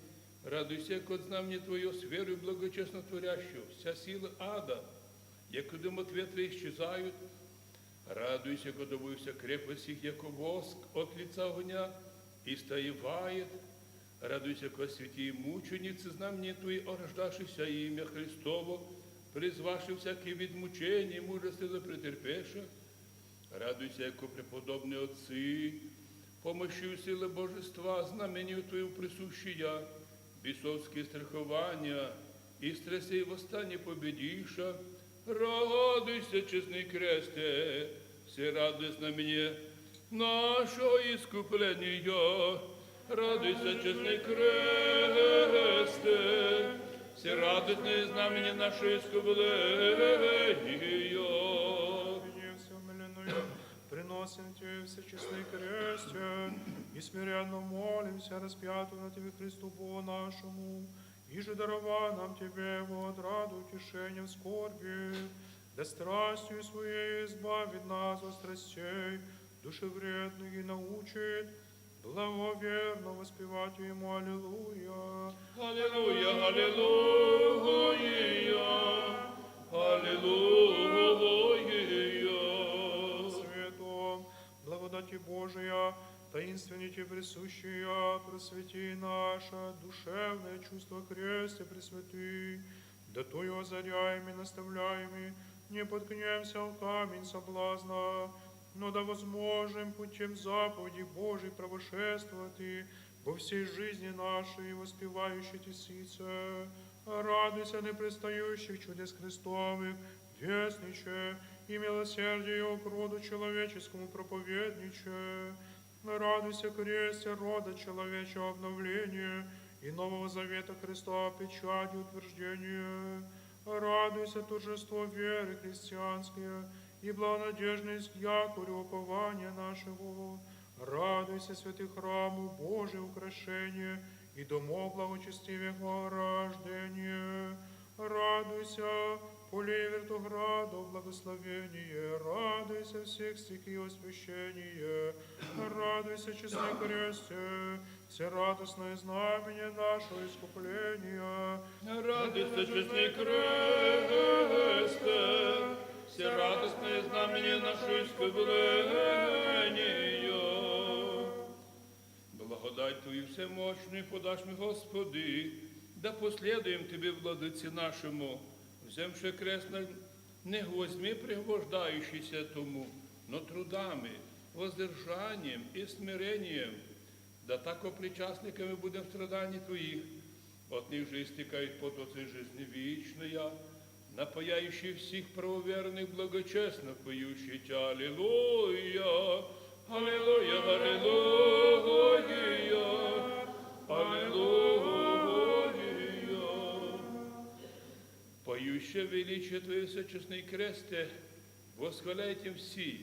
Радуйся, от знамени Твое, с верою благочестно творящую, вся сила ада, яко дым от ветра исчезают. Радуйся, когда вся крепость их, яко воск от лица огня, истаивает. Радуйся, ко святые мученицы, знамени Твои, о рождавшихся имя Христово, призвавши всякий вид мучений, мужественно претерпевших. Радуйся, яко преподобные отцы, помощью силы Божества, знамению Твою присущия, бесовские страхования и стрессы и восстания победиша. Радуйся, честный кресте, все радостно мне нашего искупления. Радуйся, честный кресте, все радостные знамения нашего искупления. Приносим Тебе всечестный кресте, и смиренно молимся распятую на Тебе Христу Богу нашему, и же дарова нам Тебе его отраду утешения в скорби, да страстью Своей избавит нас от страстей, душевредных и научит, благоверно воспевать Ему Аллилуйя. Аллилуйя, аллилуйя, аллилуйя. Святом, благодати Божия, таинственники присущая, просвети наше душевное чувство кресте пресвятый, да Тою озаряем и наставляем, и не поткнемся в камень соблазна, но да возможем путем заповеди Божьей провошествовать и во всей жизни нашей, воспевающей Тесице. Радуйся непрестающих чудес Христовых, вестниче, и милосердию к роду человеческому проповедниче. Радуйся кресте рода человечего обновления и Нового Завета Христа печати утверждения. Радуйся торжество веры христианское и благонадежность якорю упования нашего. Радуйся святых храму Божие украшение и домов благочестивого рождения. Радуйся, полей вертоградов благословение, радуйся всех стихий освящения, радуйся, честный кресте, все радостное знамение нашего искупления. Радуйся, честный кресте, все радостное знамение нашего искупления. Благодать Твою всемощную подашь мне, Господи, да последуем Тебе, владыце нашему, вземши крест не гвоздьми пригвождающийся тому, но трудами, воздержанием и смирением, да тако причастниками будем страданий Твоих, от них же истекают потоки жизни вечная, напаяющие всех правоверных благочестно поющие Тя. Аллилуйя, аллилуйя, аллилуйя, аллилуйя. Поющее величие Твое, всечестный кресте, восхваляйте всі,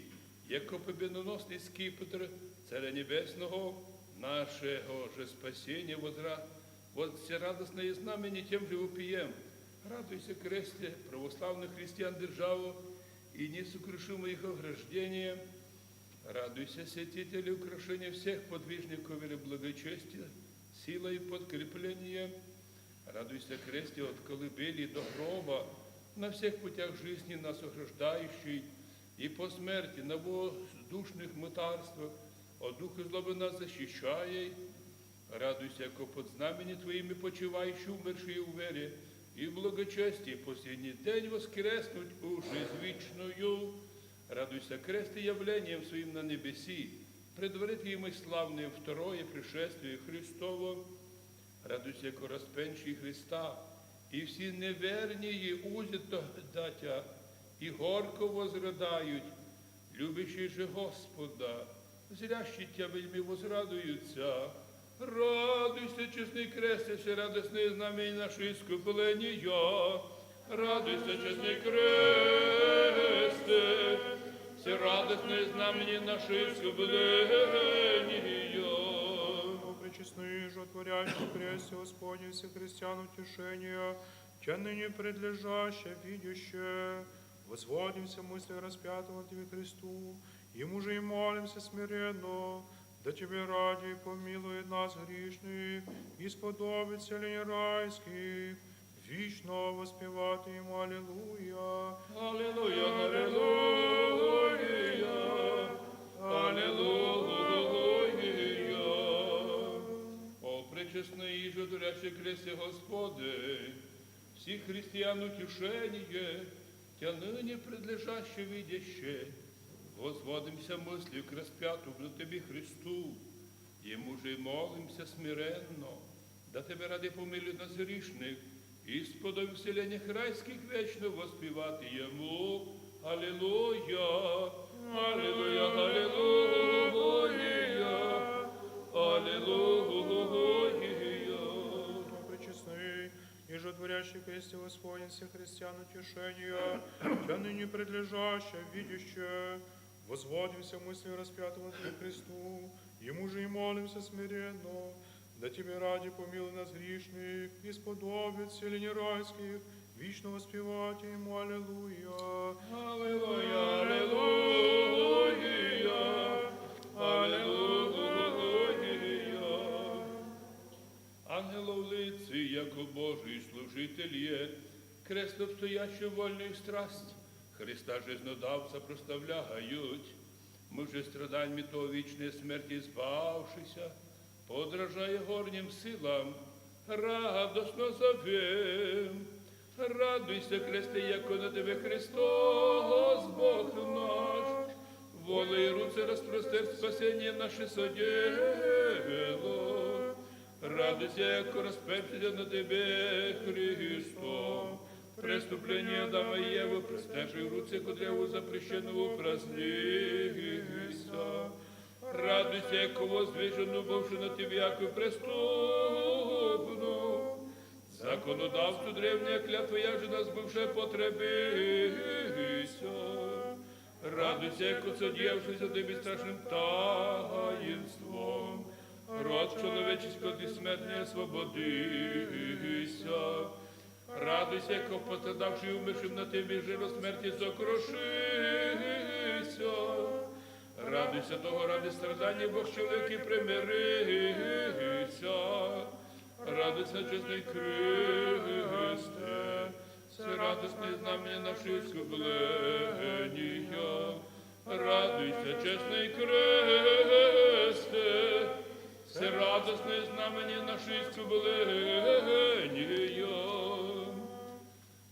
яко победоносний скипетр Царя Небесного, нашего же спасения, вот все радостное знамение тем же упием. Радуйся, кресте, православных христиан державу и несокрушимое их ограждение. Радуйся, святители, украшения всех подвижников или благочестия, силой подкрепления. Радуйся, кресте, от колыбели до гроба, на всех путях жизни нас ограждающий, и по смерти на воздушных мытарствах, от духа злобы нас защищай. Радуйся, яко под знамени Твоими почивающие, умершие в вере, и в благочестии последний день воскреснуть у жизнь вечную. Радуйся, кресте, явлением своим на небеси, предварит ему славное второе пришествие Христово. Радуйся, яко распенший Христа, и все неверные узят датя, и горко возрадают, любящие же Господа, зрящие Тя вельми возрадуются. Радуйся, честный кресте, все радостные знамения нашего искупления. Радуйся, честный кресте, все радостные знамения нашего искупления. Пречестный же, отворяющий кресте Господне всех христиан утешения, че ныне предлежаще, видяще, возводимся мысли распятого Тебе Христу, Ему же и молимся смиренно, да Тебе ради помилует нас грешных, и сподобится ли райских, вечно воспевать Ему Аллилуйя. Аллилуйя, аллилуйя, аллилуйя. О, пречестный и животворящий кресте Господи, всех христиан утешение, Тя ныне предлежаще видяще, возводимся мыслью к распятому на Тебе Христу, Ему же и молимся смиренно, да Тебе ради помилуй нас грешных, и сподобим вселенных райских вечно воспевать Ему. Аллилуйя, аллилуйя, аллилуйя, аллилуйя. О, пречестный и животворящий кресте Господень всех христиан утешения, Тя ныне предлежаще, видяще, возводимся мыслью распятого Тебе Христу, Ему же и молимся смиренно, да Тебе ради помилуй нас грешных, и сподобит вселенных райских, вечно воспевать Ему Аллилуйя. Аллилуйя, аллилуйя, аллилуйя. Ангелов лицы, яко Божий служитель е, крест обстоящий вольную страсть, Христа жизнодавца проставляют, мы же страданиями то вечной смерти избавшися, подражая горним силам, радостно зовем. Радуйся, кресте, яко на Тебе Христос, Бог наш, волей руце распростер спасение наше содело. Радуйся, яко расперся на Тебе Христом, преступление Адама и Евы, простерший руце кудряву запрещенного празднися. Радуйся, яко воздвижену, бывши на Тебе, яко преступну. Законодавцу древняя клятва, я же нас бывшая потребися. Радуйся, яко содевшийся Тебе страшным таинством. Род человеческий от бессмертия освободися. Радуйся, яко пострадавший и умершим на Тебе жиро смерти сокрушися. Радуйся того ради страдания Бог человек и примирися. Радуйся, честный Христе, все радостные знамения наши искупления. Радуйся, честный Христе, все радостные знамения наши искупления.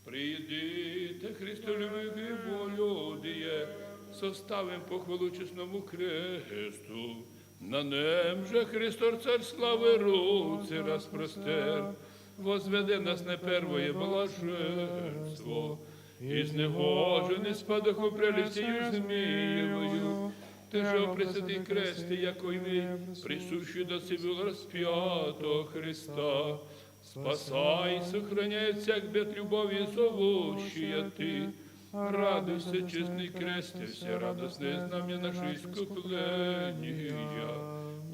Придите, Христолюбивые волюдие, составим похвалу честному кресту. На нем же Христос Царь славы руцы распростер, возведе нас на первое блаженство, изневоженный спадоху прелестью змеевою. Ты же, о Пресвятый кресте, яко имей, присущий до себя распятого Христа, спасай, сохраняй всяк бед любовью зовущая Ты. Радуйся, честный кресте, все радостные знамения наши искупления.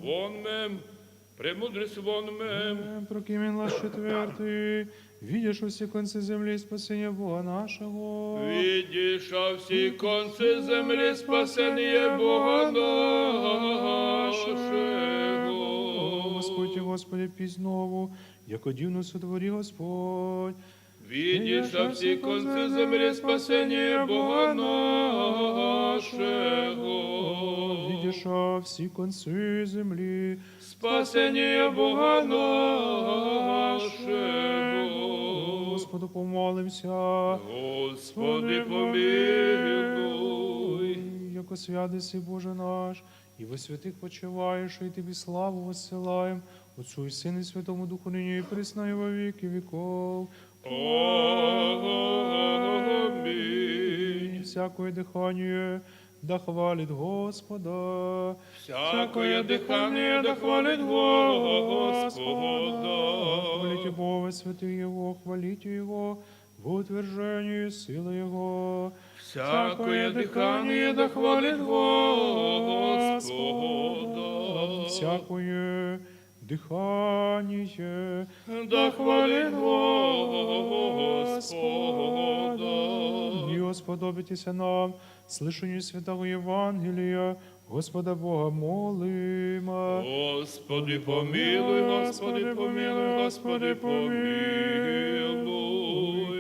Вон мем, премудрость вон мем. Прокимен наш четвертый, видишь во все концы земли спасение Бога нашего. Видишь во все концы земли спасение Бога нашего. О, Господь и Господи, пизнову, яко дивно сотвори Господь. Видишь во все концы земли спасение Бога нашего. Видишь во все концы земли Спасение Бога нашего. Господу помолимся. Господи, помилуй. Яко святый си Боже наш, и во святых почиваешь, и Тебе славу воссылаем, Отцу и Сыну и Святому Духу, ныне и присно и во веки веков. Аминь. Всякое дыхание да хвалит Господа. Всякое дыхание да хвалит Господа. Хвалите Бога, святые Его, хвалите Его, в утверждении силы Его. Всякое дыхание да хвалит Господа. Всякое дыхание, Да хвалит Господа. И сподобитесь нам, слышанию святого Евангелия, Господа Бога молимо. Господи, помилуй, Господи, помилуй, Господи, помилуй.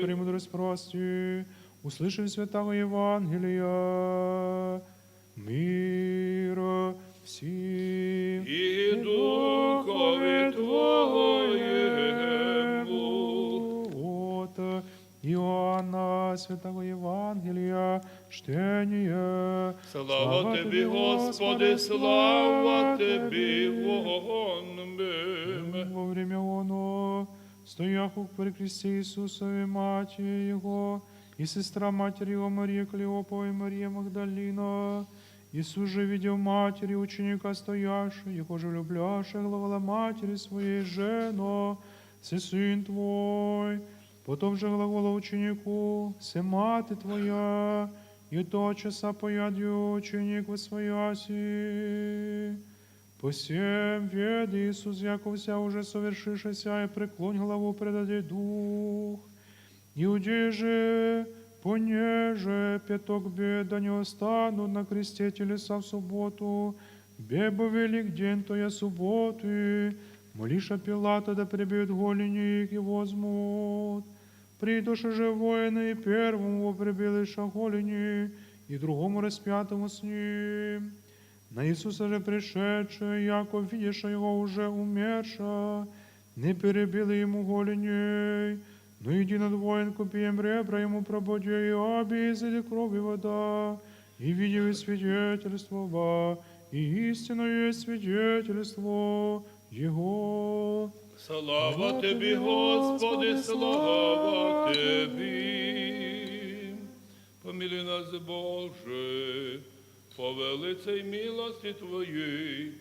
Премудрость прости, услышим святого Евангелия, мира всем. И Духові Твоєму. От Иоанна, святого Евангелия, чтение. Слава Тобі, Господи, слава Тобі, воньми. Во время оно, стояху при кресте Иисусовой Матери Его, и сестра матери Его Мария Клеопова и Мария Магдалина, Иисус же видел матери ученика стоящего, его же влюбляшая, глагола матери своей, жено, се сын твой, потом же глагола ученику, се мати твоя, и тотчас поядью ученик восвояси. По всем веди Иисус, яко вся уже совершившаяся, и преклонь главу предаде дух. Иудеи же, понеже пяток беда не останут на кресте телеса в субботу, бебо велик день, то я субботы, молиша Пилата, да прибьют голени их и возьмут. Придуши же воины, и первому прибилиша голени, и другому распятому с ним. На Иисуса же пришедший, яко видишь его уже умерша, не перебили ему голеней, но иди над воин купием ребра ему прободи, и обезили кровь и вода, и видел и свидетельство, и истинное свидетельство Его. Слава Тобі, Господи, слава Тобі. Помилуй нас, Боже, по велицей милости Твоей.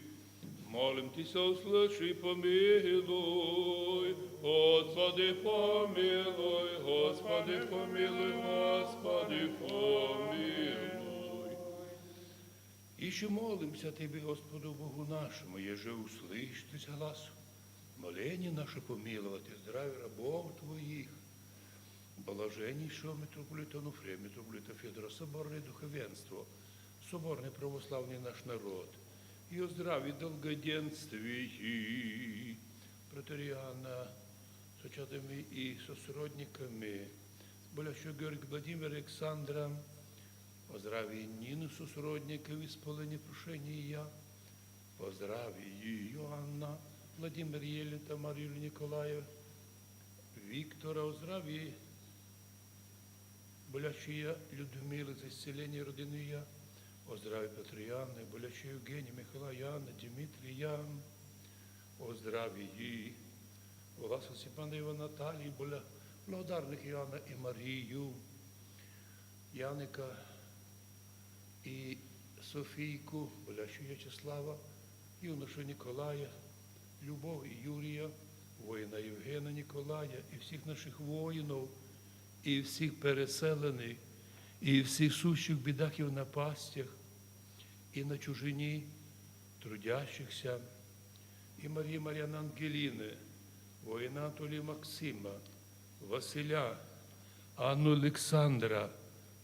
Молим Тися, услыши, помилуй. Господи, помилуй, Господи, помилуй, Господи, помилуй. Еще молимся Тебе, Господу Богу нашему, еже услышь Ты глаз. Моление наше помиловать, здравие рабов Твоих. Блаженнейшего митрополита Онуфрия, митрополита Федора, соборное духовенство, соборный православный наш народ, и о здравии долгоденствии, протериана, с очатами и со сродниками, болящего Георгия Владимира Александра, о здравии Нины со сродниками, исполнение прошения, о здравии Иоанна, Владимир Елена, Марию Николая, Виктора, о здравии болящая Людмила за исцеление родины я, о здравии Патрианы, болящая Евгения, Михаила, Яна, Дмитрия, о здравии Власа Степана Ива Натальи, благодарных Иоанна и Марию, Яника и Софийку, болящую Вячеслава, юношу Николая, Любовь и Юрия, воїна Євгена Ніколая, і всіх наших воїнів, і всіх переселених, і всіх сущих бідах і в напастях, і на чужині трудящихся, і Марії Мар'яни Ангеліни, воїна Анатолія Максима, Василя, Анну Олександра,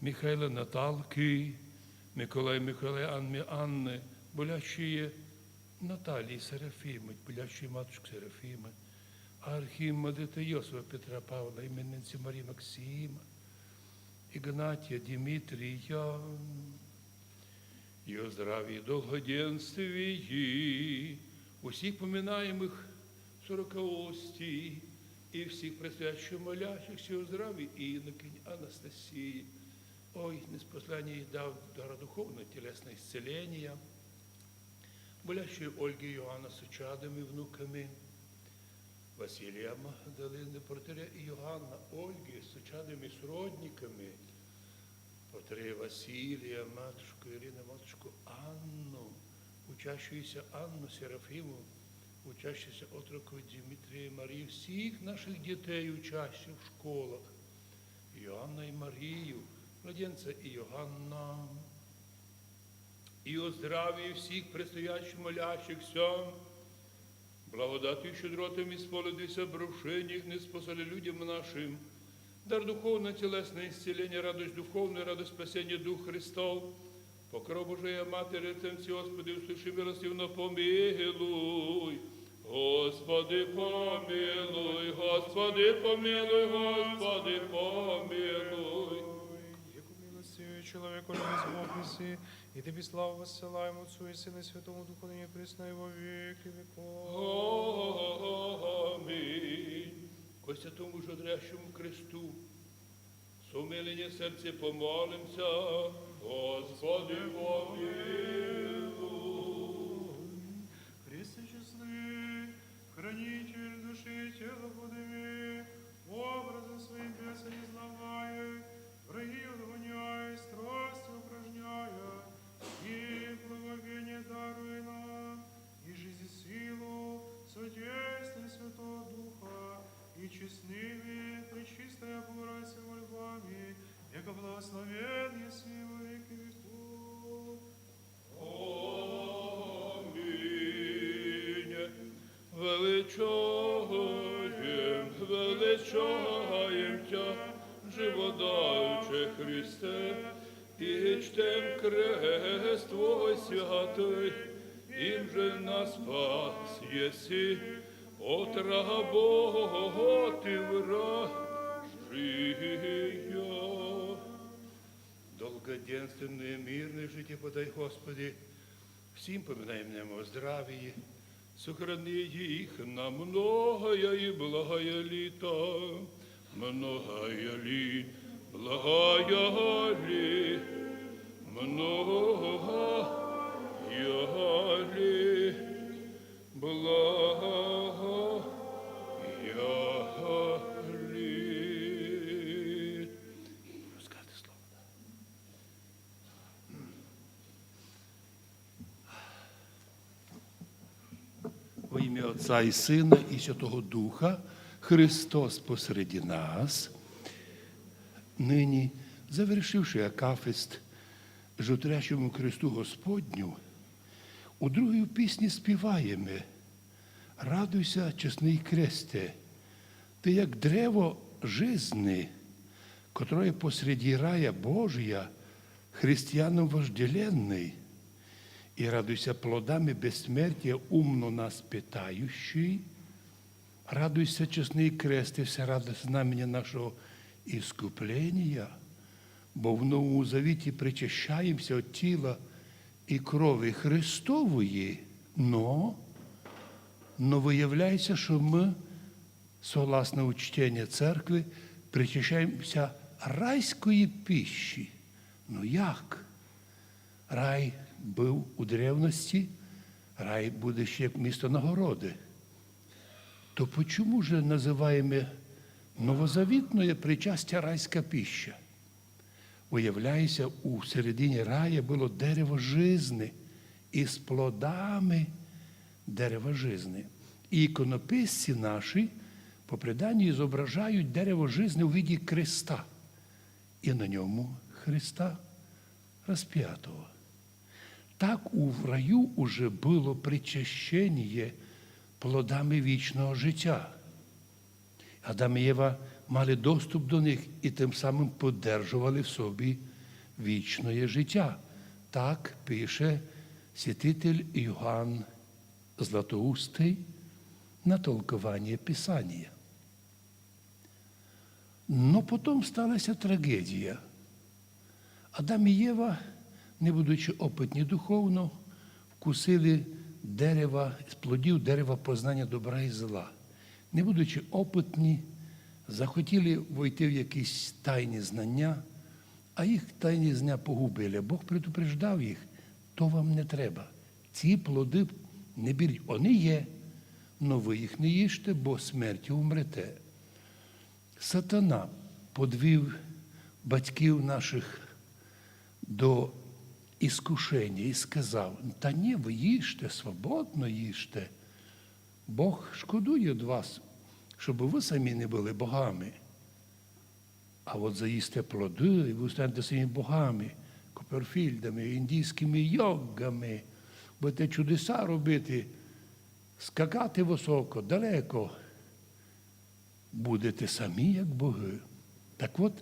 Михайла Наталки, Миколая Анны, болящие Наталії Серафіми, болящої матушки Серафіми, Архімандрита Йосифа Петра Павла, іменинці Марії Максима, Ігнатія, Дмитрія, і о здравії долгоденствії, усіх поминаємих сорокаостій, і всіх предстоящих молящихся о здравии інокинь Анастасії. Ой, неспослання їй дав дара духовного тілесного исцеления, болящей Ольги Иоанна с чадами, внуками, Василия Магдалины, протерея Иоанна, Ольги с чадами, сродниками, протерея Василия, матушку Ирину, матушку Анну, учащуюся Анну Серафиму, учащуюся отроку Дмитрия и Марии, всех наших детей, учащих в школах, Иоанна и Марию, младенца Иоанна, и о здравии всех предстоящих молящихся, Благодатью и щедротами исполнитесь брошениях, не спасали людям нашим. Дар духовное, телесное исцеление, радость духовная, радость спасения Дух Христов. Покров Божия Матери, Отцемці, Господи, услыши милостивно, помилуй. Господи, помилуй, Господи, помилуй, Господи, помилуй. Яку милостивый человеку любез Бог неси, и Тебе славу воссылаем Отцу и Сыну и Святому Духу, ныне присно и во веки веков. Аминь. Ко святому жудрящему кресту, с умиления сердце помолимся, Господи, помилуй. Христе честный, хранитель души и тела подыми, образом своим беса не знавая, враги отгоняя, страсти упражняя, и благовение даруй нам, и жизнь силу, содействие Святого Духа, и честными, пречистая Богородица во львами, яко благословен еси во веки веков. Аминь. Величаем Тя, живодаюче Христе, и чтем крест Твой святый, им же нас спас еси, от работы вражия. Долгоденственное, мирное житие подай, Господи, всем поминаем нам о здравии, сохрани их на многое и благое лето, многое ли, благое ли, многое ли, благое ли. Скажи слово. Во ім'я Отця і Сина, і Святого Духа, Христос посереді нас, нині, завершивши акафист жутрящому кресту Господню, у другій пісні співаємо: «Радуйся, чесний кресте, ти як древо жизни, которое посреди рая Божия, християнам вожделенный, и радуйся плодами бессмертия, умно нас питающий. Радуйся, честный крест, и вся радость знамения нашего искупления, бо в Новому Завіті причащаемся от тіла і крові Христової, но виявляється, що ми, согласно ученню церкви, причащаємося райської пищі. Ну як? Рай був у древності, рай буде ще як місто нагороди. То почему же називаємо новозавітною причастя райська пища? Виявляється, у середині рая було дерево жизни із плодами дерева жизни. І іконописці наші по преданню зображають дерево жизни у виді креста. І на ньому Христа розп'ятого. Так у раю уже було причащення плодами вічного життя. Адам і Єва мали доступ до них і тим самим подержували в собі вічне життя. Так пише святитель Йоанн Златоустий на толкування Писання. Но потім сталася трагедія. Адам і Єва, не будучи опитні духовно, вкусили дерева, з плодів дерева познання добра і зла. Не будучи опитні, захотіли войти в якісь тайні знання, а їх тайні знання погубили. Бог предупреждав їх: то вам не треба. Ці плоди не беріть. Вони є, але ви їх не їжте, бо смертю умрете. Сатана подвів батьків наших до іскушення і сказав: та ні, ви їжте, свободно їжте. Бог шкодує від вас, щоб ви самі не були богами. А от заїсте плоди, і ви станете своїми богами, Коперфільдами, індійськими йогами, будете чудеса робити. скакати високо, далеко, будете самі, як боги. Так от,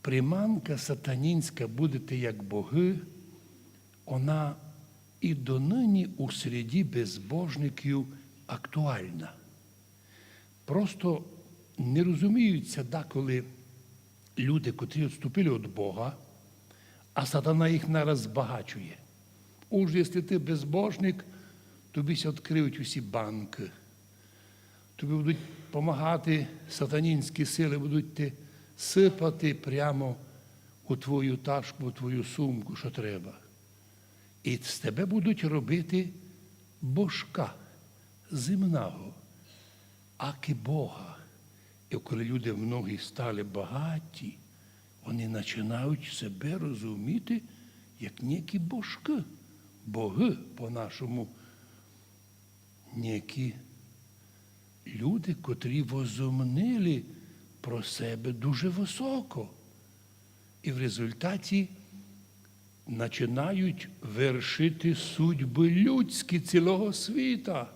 приманка сатанінська «будете як боги», вона і донині у середі безбожників актуальна. Просто не розуміються деколи люди, котрі відступили від Бога, а сатана їх нараз збагачує. Уж якщо ти безбожник, тобі ся відкриють усі банки. Тобі будуть допомагати сатанінські сили, будуть ти сипати прямо у твою ташку, у твою сумку, що треба. І з тебе будуть робити божка земного, аки Бога. І коли люди многі стали багаті, вони починають себе розуміти, як некі божки, боги по-нашому, некі люди, котрі возомнили про себе дуже високо. І в результаті починають вершити судьби людські цілого світа,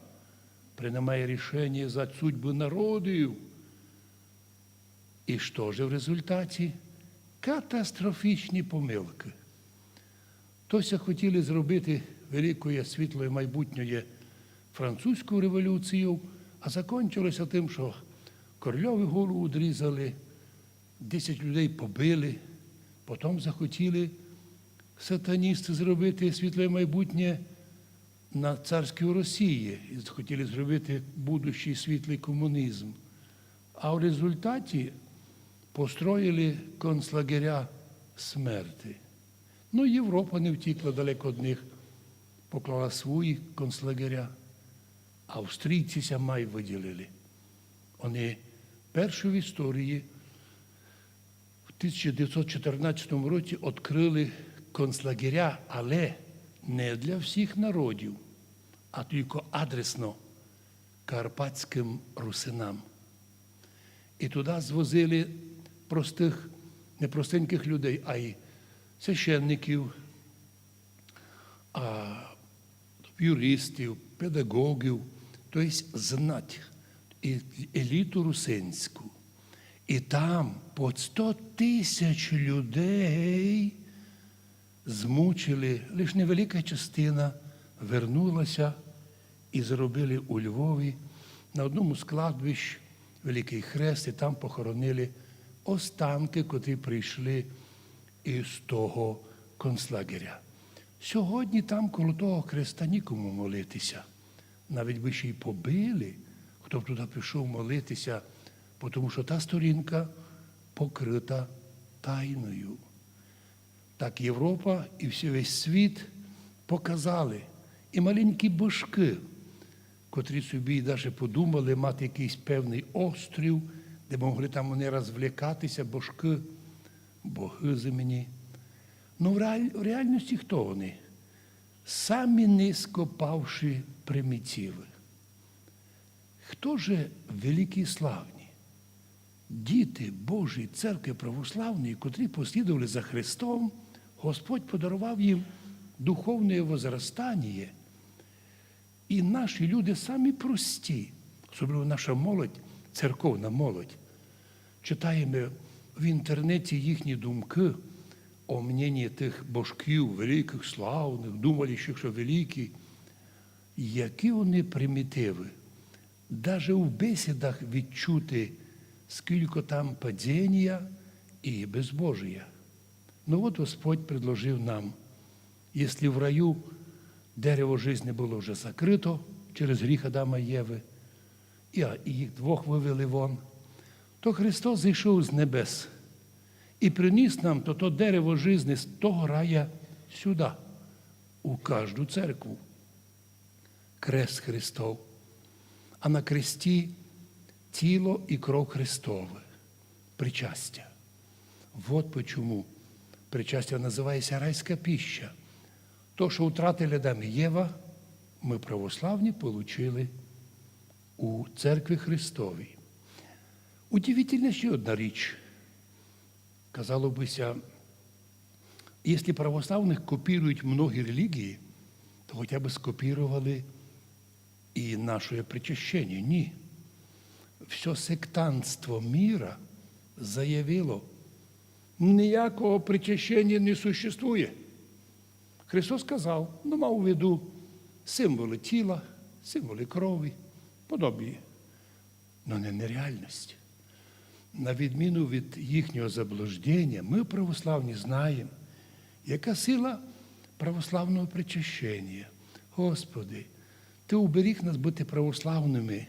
приймає рішення за судьби народів. І що ж в результаті? Катастрофічні помилки. Тося хотіли зробити великою світлою майбутньою французьку революцію, а закінчилося тим, що Корольові голову відрізали, 10 людей побили, потім захотіли сатаністи зробити світле майбутнє на царській Росії, і хотіли зробити будущий світлий комунізм. А в результаті построїли концлагеря смерти. Ну, Європа не втікла далеко від них, поклала свої концлагеря. Австрійці самі виділили. Вони перші в історії в 1914 році відкрили концлагеря, але не для всіх народів, а тільки адресно карпатським русинам. І туди звозили простих, не простеньких людей, а й священників, юристів, педагогів, тобто знать, еліту русинську. І там по 100 тисяч людей змучили, лише невелика частина вернулася і зробили у Львові на одному з кладбищ Великий Хрест, і там похоронили останки, котрі прийшли із того концлагеря. Сьогодні там коло того хреста нікому молитися. Навіть би ще й побили, хто б туди пішов молитися, тому що та сторінка покрита тайною. Так Європа і весь світ показали. І маленькі божки, котрі собі навіть подумали мати якийсь певний острів, де могли там вони розвлікатися, божки, боги земні. Ну, в реальності хто вони? Самі низько павші примітиви. Хто же великі і славні? Діти Божої церкви православної, котрі послідували за Христом, Господь подарував їм духовне возростання. І наші люди самі прості, особливо наша молодь, церковна молодь. Читаємо в інтернеті їхні думки о мненні тих божків, великих, славних, думаючих, що великі. Які вони примітиви. Навіть у бесідах відчути, скільки там падіння і безбожія. Ну от Господь предложив нам, якщо в раю дерево життя було вже закрито через гріх Адама і Єви, і їх двох вивели вон, то Христос зійшов з небес і приніс нам то дерево життя з того рая сюди, у кожну церкву. Крест Христов. А на кресті тіло і кров Христове. Причастя. Вот почему причастя називається райська пища. То, що втратили Адам і Єва, ми православні получили у церкві Христовій. Удивительна ще одна річ. Казало бися, якщо православних копірують многі релігії, то хоча б скопірували и наше причащение. Ні. Все сектантство міра заявило, ніякого причащення не существує. Христос сказав, мав у виду символи тіла, символи крові, подобні, але не нереальність. На відміну від їхнього заблуждення, ми, православні, знаємо, яка сила православного причащення. Господи, Ти уберіг нас бути православними.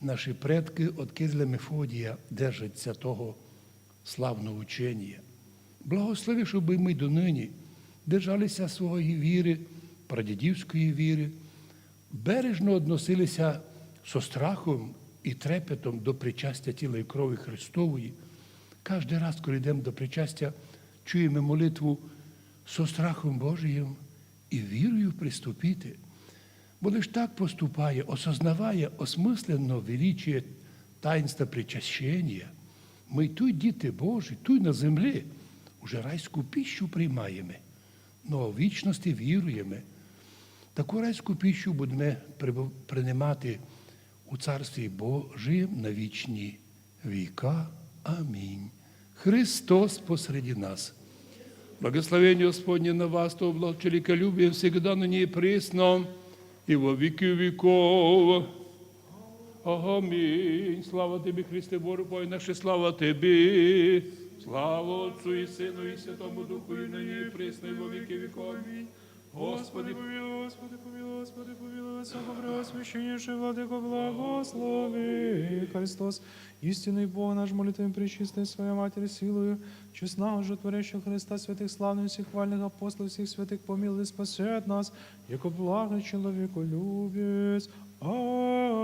Наші предки від Кирила Мефодія держаться того славного учення. Благослови, щоб ми донині держалися своєї віри, прадідівської віри, бережно відносилися зі страхом і трепетом до причастя тіла і крові Христової. Кожен раз, коли йдемо до причастя, чуємо молитву зі страхом Божиїм і вірою приступити. Бо лиш так поступає, осознаває осмисленно величие таїнства причащення. Ми тут діти Божі, тут на землі уже райську пищу приймаємо, но в вічності віруємо. Таку райську пищу будемо приймати у Царстві Божім на вічні віка. Амінь. Христос посреди нас. Благословение Господне на вас, то благочеликолюбие всегда на ней пресно, и во веки веков. Аминь. Слава Тебе, Христе Боже, Бой наше, слава Тебе. Слава Отцу и Сыну и Святому Духу, и на ней пресно, и во веки веков. Аминь. Господи, помилуй, Господи, помилуй, Господи, помилуй, Высокопреосвященнейший Владыко, благослови Христос, истинный Бог наш, молитвами пречистой Своей Матери, силою, честного животворящего Христа, святых славных, всех хвальных апостолов, всех святых помилуй, спасет нас, яко благой человеколюбец. Аминь.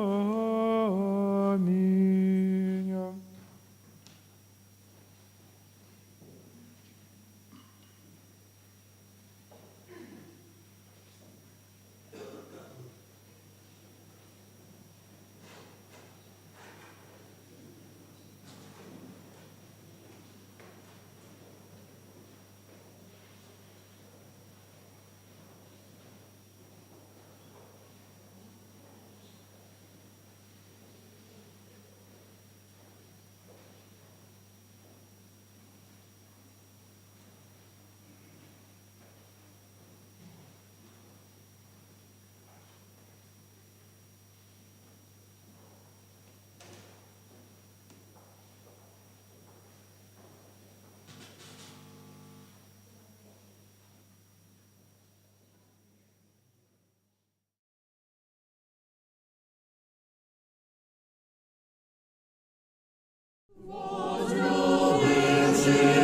Возлюбивши